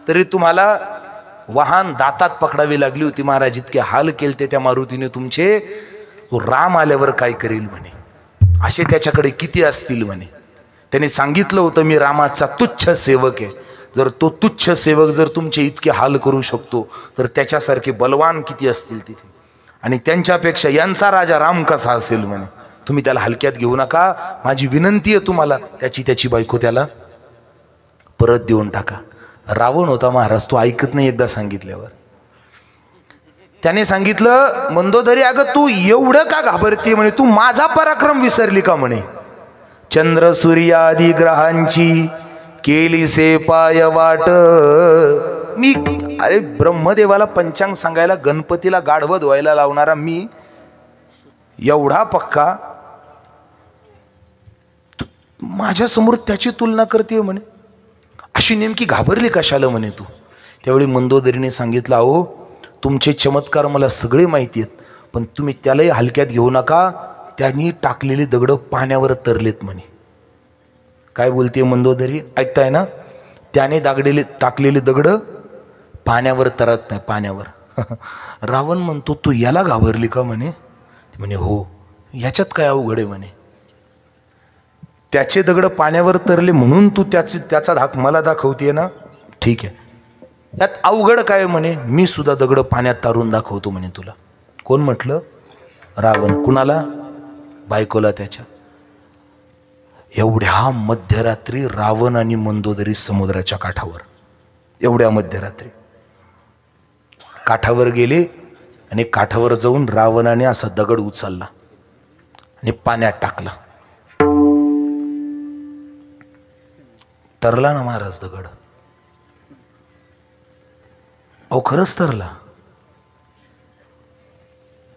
तरी तुम्हाला वाहन दातात पकडावी लागली होती महाराज. इतके हाल केलते त्या मारुतीने तुमचे. तो राम आल्यावर काय करील म्हणे, असे त्याच्याकडे किती असतील म्हणे. त्याने सांगितलं होतं मी रामाचा तुच्छ सेवक आहे. जर तो तुच्छ सेवक जर तुमचे इतके हाल करू शकतो तर त्याच्यासारखे बलवान किती असतील तिथे. आणि त्यांच्यापेक्षा यांचा राजा राम कसा असेल म्हणे. तुम्ही त्याला हलक्यात घेऊ नका. माझी विनंती आहे तुम्हाला, त्याची बायको त्याला परत देऊन टाका. रावण होता महाराज, तो ऐकत नाही. एकदा सांगितल्यावर त्याने सांगितलं मंदोदरी अगं तू एवढं का घाबरते म्हणे, तू माझा पराक्रम विसरली का म्हणे. चंद्र सूर्यादी ग्रहांची केली से पाय वाट. मी अरे ब्रह्मदेवाला पंचांग सांगायला गणपतीला गाढवं धुवायला लावणारा मी एवढा पक्का, माझ्या समोर त्याची तुलना करते म्हणे. अशी नेमकी घाबरली कशाला म्हणे तू. त्यावेळी मंदोदरीने सांगितलं अहो तुमचे चमत्कार मला सगळे माहिती आहेत, पण तुम्ही त्यालाही हलक्यात घेऊ नका. त्यांनी टाकलेली दगडं पाण्यावर तरलेत म्हणे. काय बोलते मंदोदरी, ऐकताय ना. त्याने टाकलेली दगडं पाण्यावर तरत नाही, पाण्यावर. रावण म्हणतो तू याला घाबरली का म्हणे. म्हणे हो, याच्यात काय अवघड आहे म्हणे. त्याचे दगड पाण्यावर तरले म्हणून तू त्याचा धाक मला दाखवते ना. ठीक आहे, यात अवघड काय म्हणे. मी सुद्धा दगड पाण्यात तारून दाखवतो म्हणे तुला. कोण म्हटलं. रावण. कुणाला. बायकोला त्याच्या. एवढ्या मध्यरात्री रावण आणि मंदोदरी समुद्राच्या काठावर, एवढ्या मध्यरात्री काठावर गेले आणि काठावर जाऊन रावणाने असा दगड उचलला आणि पाण्यात टाकला. तरला ना महाराज दगड. अहो खरंच तरला.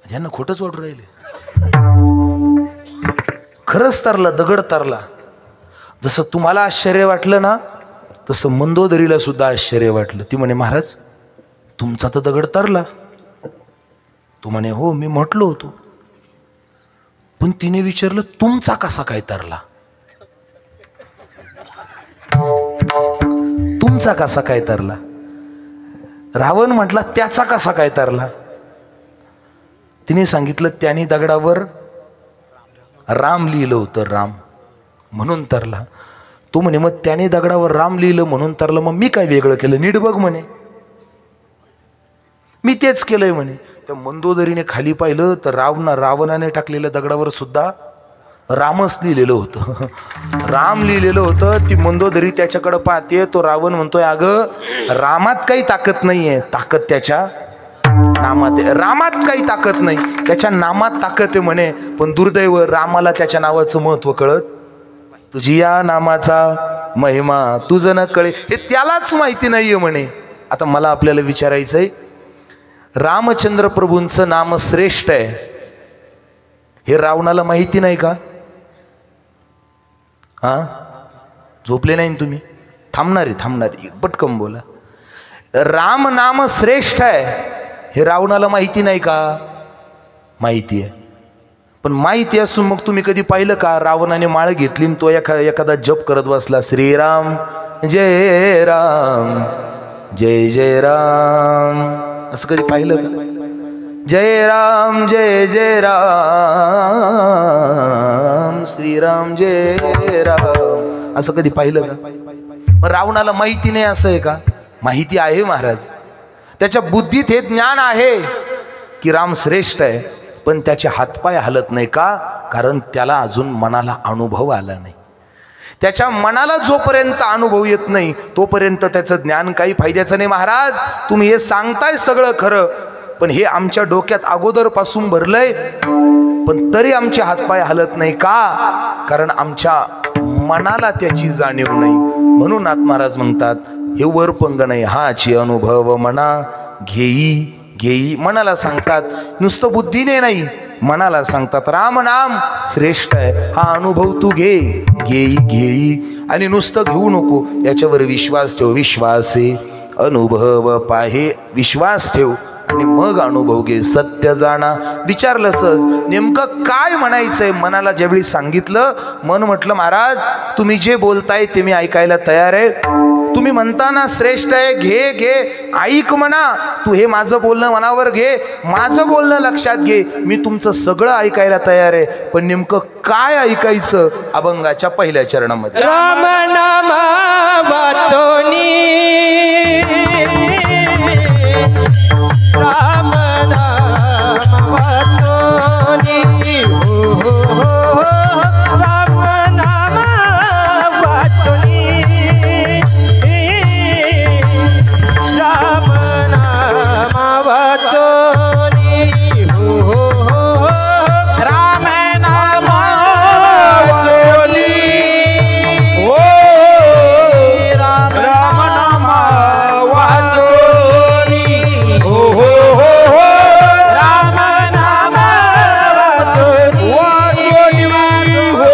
यांना खोटंच वाटू राहिले. खरंच तरला, दगड तरला. जसं तुम्हाला आश्चर्य वाटलं ना तसं मंदोदरीला सुद्धा आश्चर्य वाटलं. ती म्हणे महाराज तुमचा तर दगड तरला. तू म्हणे हो मी म्हटलो होतो. पण तिने विचारलं तुमचा कसा काय तरला. तुमचा कसा काय तरला. रावण म्हटला त्याचा कसा काय तरला. तिने सांगितलं त्याने दगडावर राम लिहिलं होतं, राम म्हणून तरला. तो म्हणे मग त्याने दगडावर राम लिहिलं म्हणून तरलं, मग मी काय वेगळं केलं नीट बघ म्हणे. मी तेच केलंय म्हणे. त्या मंदोदरीने खाली पाहिलं तर रावणाने टाकलेल्या दगडावर सुद्धा रामच लिहिलेलं होतं. राम लिहिलेलं होतं. ती मंदोदरी त्याच्याकडे पाहते. तो रावण म्हणतोय अगं रामात काही ताकद नाहीये, ताकद त्याच्या नामात आहे. रामात काही ताकद नाही, त्याच्या नामात ताकद आहे म्हणे. पण दुर्दैव रामाला त्याच्या नावाचं महत्व कळत. तुझी या नामाचा महिमा तुझं न कळे हे त्यालाच माहिती नाहीये म्हणे. आता मला आपल्याला विचारायचंय रामचंद्र प्रभूंचं नाम श्रेष्ठ आहे हे रावणाला माहिती नाही का. हा झोपले नाही तुम्ही. थांबणारी पटकन बोला. राम नाम श्रेष्ठ आहे हे रावणाला माहिती नाही का. माहिती आहे. पण माहिती असून मग तुम्ही कधी पाहिलं का रावणाने माळ घेतली आणि तो एखादा जप करत बसला श्रीराम जय राम जय जय राम असं कधी पाहिलं का. जय राम जय जय राम श्रीराम जय राम असं कधी पाहिलं का. मग रावणाला माहिती नाही असं आहे का. माहिती आहे महाराज. त्याच्या बुद्धीत हे ज्ञान आहे की राम श्रेष्ठ आहे, पण त्याचे हातपाय हलत नाही का. कारण त्याला अजून मनाला अनुभव आला नाही. त्याच्या मनाला जोपर्यंत अनुभव येत नाही तोपर्यंत त्याचं ज्ञान काही फायद्याचं नाही. महाराज तुम्ही हे सांगताय सगळं खरं, पण हे आमच्या डोक्यात अगोदर पासून भरलंय, पण तरी आमचे हातपाय हलत नाही का. कारण आमच्या मनाला त्याची जाणीव नाही. म्हणून नाथ महाराज म्हणतात हे वरपंग नाही हाची अनुभव मना घेई घेई. मनाला सांगतात, नुसतं बुद्धीने नाही मनाला सांगतात राम नाम श्रेष्ठ आहे हा अनुभव तू घे घेई घेई. आणि नुसतं घेऊ नको, याच्यावर विश्वास ठेव. विश्वासे अनुभव पाहे. विश्वास ठेव आणि मग अनुभव घे. सत्य जाणा. विचारलं सहज नेमकं काय म्हणायचंय. मनाला ज्यावेळी सांगितलं, मन म्हटलं महाराज तुम्ही जे बोलताय ते मी ऐकायला तयार आहे. तुम्ही म्हणता ना श्रेष्ठ आहे, घे घे ऐक म्हणा. तू हे माझं बोलणं मनावर घे, माझं बोलणं लक्षात घे. मी तुमचं सगळं ऐकायला तयार आहे, पण नेमकं काय ऐकायचं अभंगाच्या पहिल्या चरणामध्ये. राम नाम वाचोनी, राम नाम वाचोनी, हो हो हो, राम नाम वाचोनी, राम नाम वाचोनी, हो हो हो, राम नाम वाचोनी, हो राम नाम वाचोनी, हो हो हो, राम नाम वाचोनी, हो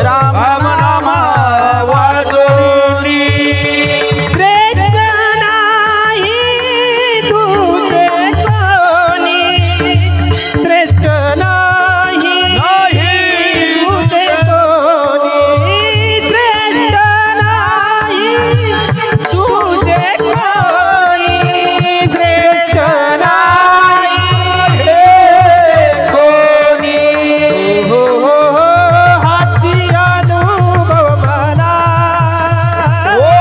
राम नाम वाचोनी. श्रेष्ठ नाही तुझे कोणी, श्रेष्ठ नाही तुझे कोणी, श्रेष्ठ नाही तुझे कोणी, श्रेष्ठ नाही कोणी, हो हो हो, हाती अनुभव मला, हो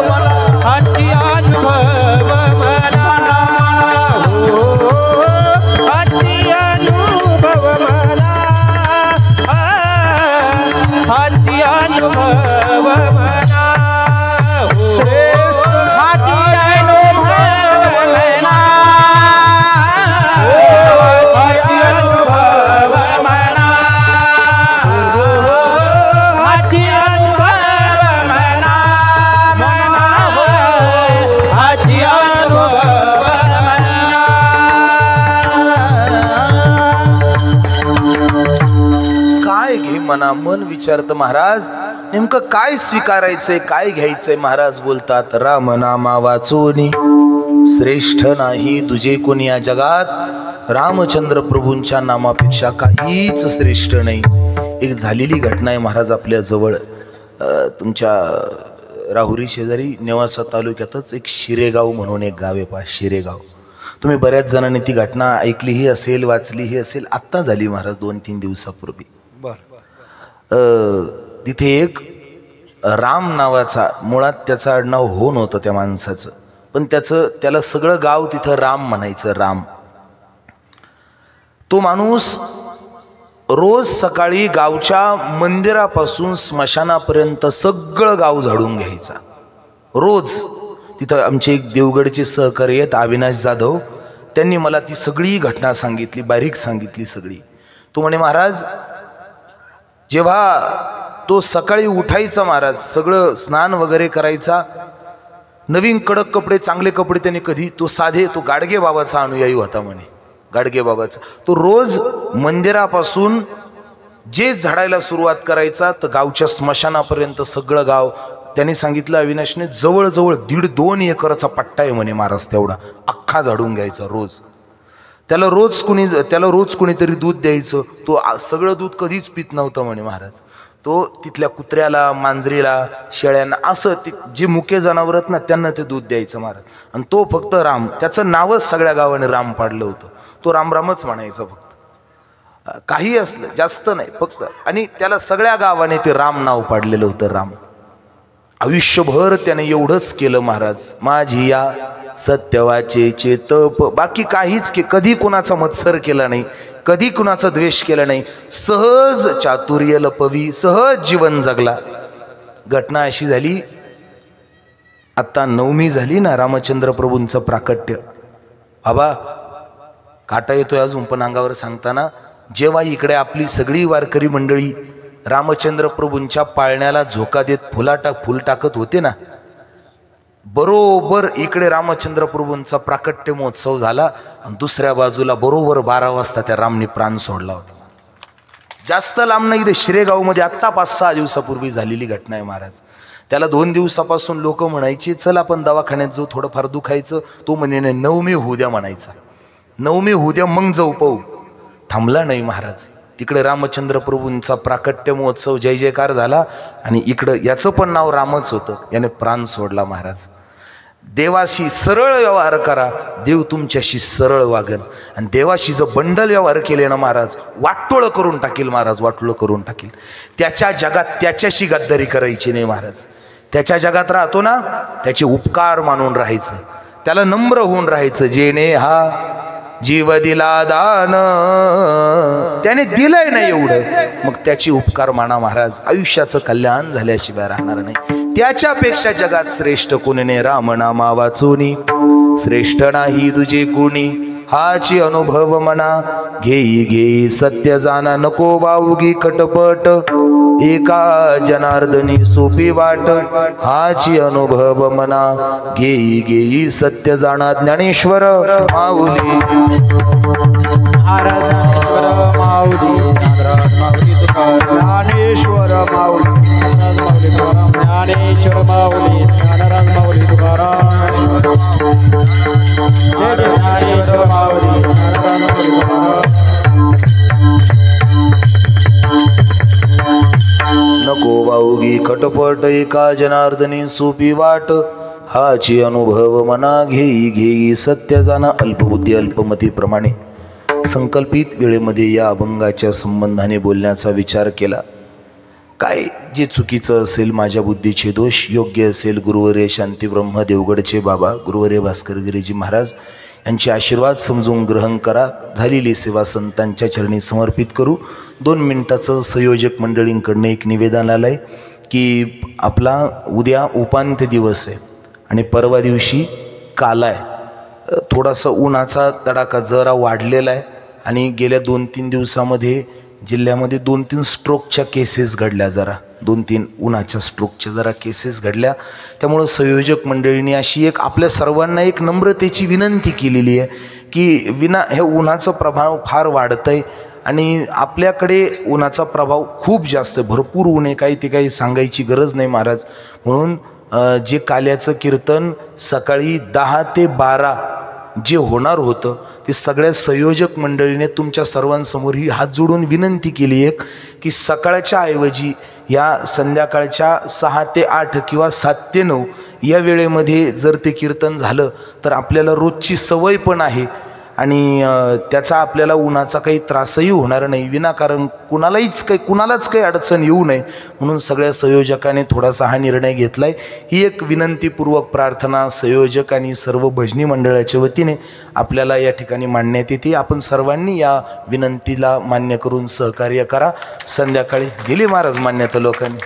मला हाती अनुभव मला, हो हाती अनुभव मला, हाती अनुभव मला, हो हाती अनुभव मला, हो हाती अनुभव मला, हो हाती अनुभव मला, मला हो हाती अनुभव मला. काय घे मना. मन विचारतं महाराज नेमकं काय स्वीकारायचंय, काय घ्यायचंय. महाराज बोलतात राम नामा वाचोनी, श्रेष्ठ नाही तुझे कोणी या जगात. रामचंद्र प्रभूंच्या नामापेक्षा काहीच श्रेष्ठ नाही. एक झालेली घटना आहे महाराज आपल्या जवळ. तुमच्या राहुरी शेजारी नेवासा तालुक्यातच एक शिरेगाव म्हणून एक गाव आहे पहा, शिरेगाव. तुम्ही बऱ्याच जणांनी ती घटना ऐकलीही असेल, वाचलीही असेल. आत्ता झाली महाराज 2-3 दिवसापूर्वी. तिथे एक राम नावाचा, मुळात त्याचं आडनाव हो नव्हतं त्या माणसाचं, पण त्याला सगळं गाव तिथं राम म्हणायचं, राम. तो माणूस रोज सकाळी गावच्या मंदिरापासून स्मशानापर्यंत सगळं गाव झाडून घ्यायचा रोज. तिथं आमचे एक देवगडचे सहकारी आहेत अविनाश जाधव, त्यांनी मला ती सगळी घटना सांगितली, बारीक सांगितली सगळी. तो म्हणे महाराज जेव्हा तो सकाळी उठायचा महाराज, सगळं स्नान वगैरे करायचा, नवीन कडक कपडे, चांगले कपडे त्याने कधी, तो साधे, तो गाडगे बाबाचा अनुयायी होता म्हणे, गाडगे बाबाचा. तो रोज मंदिरापासून जे झाडायला सुरुवात करायचा तर गावच्या स्मशानापर्यंत सगळं गाव. त्यांनी सांगितलं अविनाशने जवळजवळ 1.5-2 एकराचा पट्टा आहे म्हणे महाराज, तेवढा अख्खा झाडून घ्यायचा रोज. त्याला रोज कोणीतरी दूध द्यायचं. तो सगळं दूध कधीच पित नव्हतं म्हणे महाराज. तो तिथल्या कुत्र्याला, मांजरीला, शेळ्यांना, असं जे मुके जनावर आहेत ना त्यांना ते दूध द्यायचं महाराज. आणि तो फक्त राम, त्याचं नावच सगळ्या गावाने राम पाडलं होतं. तो रामरामच म्हणायचा फक्त, काही असलं जास्त नाही फक्त. आणि त्याला सगळ्या गावाने ते राम नाव पाडलेलं होतं, राम. आयुष्यभर त्याने एवढंच केलं महाराज, माझी या सत्यवाचेचे तप. बाकी काहीच कधी कुणाचा मत्सर केला नाही, कधी कुणाचा द्वेष केला नाही. सहज चातुर्य लपवी, सहज जीवन जगला. घटना अशी झाली, आता 9वी झाली ना रामचंद्र प्रभूंचं प्राकट्य. बाबा काटा येतोय अजून पण अंगावर सांगताना. जेव्हा इकडे आपली सगळी वारकरी मंडळी रामचंद्र प्रभूंच्या पाळण्याला झोका देत फुल टाकत होते ना, बरोबर इकडे रामचंद्र प्रभूंचा प्राकट्य महोत्सव झाला आणि दुसऱ्या बाजूला बरोबर 12 वाजता त्या रामने प्राण सोडला होता. जास्त लांब नाही, इथे शिरेगाव मध्ये आत्ता 5-6 दिवसापूर्वी झालेली घटना आहे महाराज. त्याला 2 दिवसापासून लोक म्हणायचे चल आपण दवाखान्यात जाऊ, थोडंफार दुखायचं. तो म्हणे नाही, नवमी होऊ द्या म्हणायचा, नवमी होऊ द्या मग जाऊ पाहू. थांबला नाही महाराज. तिकडे रामचंद्र प्रभूंचा प्राकट्य महोत्सव जय जयकार झाला आणि इकडं याचं पण नाव रामच होतं. याने प्राण सोडला महाराज. देवाशी सरळ व्यवहार करा, देव तुमच्याशी सरळ वागन. आणि देवाशी जर बंडल व्यवहार केले ना महाराज, वाटोळं करून टाकील महाराज, वाटोळं करून टाकील. त्याच्या जगात त्याच्याशी गद्दारी करायची नाही महाराज. त्याच्या जगात राहतो ना, त्याचे उपकार मानून राहायचं, त्याला नम्र होऊन राहायचं. जेने हा जीव दिला दान, त्याने दिलंय ना एवढं, मग त्याची उपकार माना महाराज. आयुष्याचं कल्याण झाल्याशिवाय राहणार नाही. त्याच्यापेक्षा जगात श्रेष्ठ कोणी राम नामा वाचोनी, श्रेष्ठ नाही तुझे कोणी हाची अनुभव मना. घेई घेई सत्य जाना, नको बावगी कटपट, एका जनार्दनी सोपी वाट हाची अनुभव मना. घेई घेई सत्य जाणा, ज्ञानेश्वर माऊली ज्ञानेश्वर माऊली, ज्ञानेश्वर माऊली, ज्ञानराज माऊली तुकाराम. ज्ञानेश्वर माऊली, ज्ञानराज माऊली तुकाराम. नको वाऊगी खटपट, एका जनार्दनी सोपी वाट हाची अनुभव मना. घेई घेई सत्य जाणा. अल्पबुद्धी अल्पमतीप्रमाणे संकल्पित वेळेमध्ये या अभंगाच्या संबंधाने बोलण्याचा विचार केला. काय जे चुकीचं असेल माझ्या बुद्धीचे दोष, योग्य असेल गुरुवर्य शांती ब्रह्म देवगडचे बाबा गुरुवर्य भास्करगिरीजी महाराज यांचे आशीर्वाद समजून ग्रहण करा. झालेली सेवा संतांच्या चरणी समर्पित करू. 2 मिनिटाचं संयोजक मंडळींकडनं एक निवेदन आलं आहे की आपला उद्या उपांत्य दिवस आहे आणि परवा दिवशी काला आहे. थोडासा उन्हाचा तडाखा जरा वाढलेला आहे आणि गेल्या 2-3 दिवसामध्ये जिल्ह्यामध्ये 2-3 स्ट्रोकच्या केसेस घडल्या. जरा 2-3 उन्हाच्या स्ट्रोकच्या जरा केसेस घडल्या. त्यामुळं संयोजक मंडळींनी अशी एक आपल्या सर्वांना एक नम्रतेची विनंती केलेली आहे की हे उन्हाचं प्रभाव फार वाढतं आहे आणि आपल्याकडे उन्हाचा प्रभाव खूप जास्त, भरपूर ऊन आहे, काही ते काही सांगायची गरज नाही महाराज. म्हणून जे काल्याचं कीर्तन सकाळी 10 ते 12 जे होणार होतं ते सगळ्या संयोजक मंडळीने तुमच्या सर्वांसमोर ही हात जोडून विनंती केली आहे की सकाळच्या ऐवजी या संध्याकाळच्या 6 ते 8 किंवा 7 ते 9 या वेळेमध्ये जर ते कीर्तन झालं तर आपल्याला रोजची सवय पण आहे आणि त्याचा आपल्याला उन्हाचा काही त्रासही होणार नाही. विनाकारण कुणालाच काही अडचण येऊ नये म्हणून सगळ्या संयोजकांनी थोडासा हा निर्णय घेतला आहे. ही एक विनंतीपूर्वक प्रार्थना संयोजक आणि सर्व भजनी मंडळाच्या वतीने आपल्याला या ठिकाणी मांडण्यात येते. आपण सर्वांनी या विनंतीला मान्य करून सहकार्य करा. संध्याकाळी दिली महाराज मान्यता लोकांनी.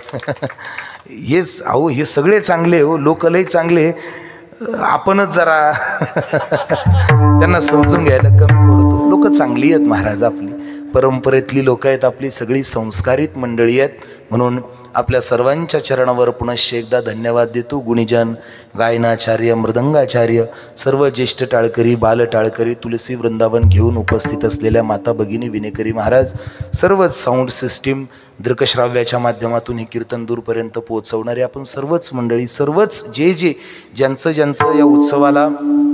हेच अहो, हे सगळे चांगले हो, लोक लय चांगले, आपणच जरा त्यांना समजून घ्यायला कमी पडतो. लोक चांगली आहेत महाराज, आपली परंपरेतली लोक आहेत, आपली सगळी संस्कारित मंडळी आहेत. म्हणून आपल्या सर्वांच्या चरणावर पुनश्च एकदा धन्यवाद देतो. गुणीजन, गायनाचार्य, मृदंगाचार्य, सर्व ज्येष्ठ टाळकरी, बाल टाळकरी, तुलसी वृंदावन घेऊन उपस्थित असलेल्या माता भगिनी, विनेकरी महाराज, सर्वच साऊंड सिस्टीम दृकश्राव्याच्या माध्यमातून हे कीर्तन दूरपर्यंत पोहोचवणारे आपण सर्वच मंडळी, सर्वच ज्यांचं या उत्सवाला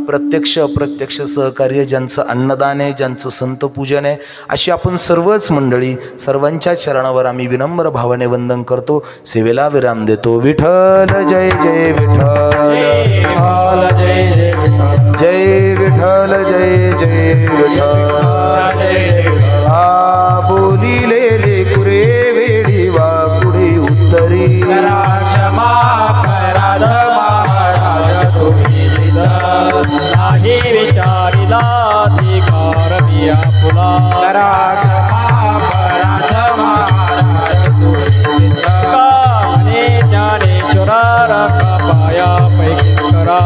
प्रत्यक्ष अप्रत्यक्ष सहकार्य, ज्यांचं अन्नदान आहे, ज्यांचं संत पूजन आहे, अशी आपण सर्वच मंडळी सर्वांच्या चरणावर आम्ही विनम्र भावाने वंदन करतो. सेवेला विराम देतो. विठ्ठल जय जय विठ्ठल, जय विठ्ठल जय जय विठ्ठल. हा बोलिले कुरे वेडी वा पुढे उत्तरी, नाही विचारिला अधिकार बिया फुला. ज्ञानेश्वरा पाया पैकी करा.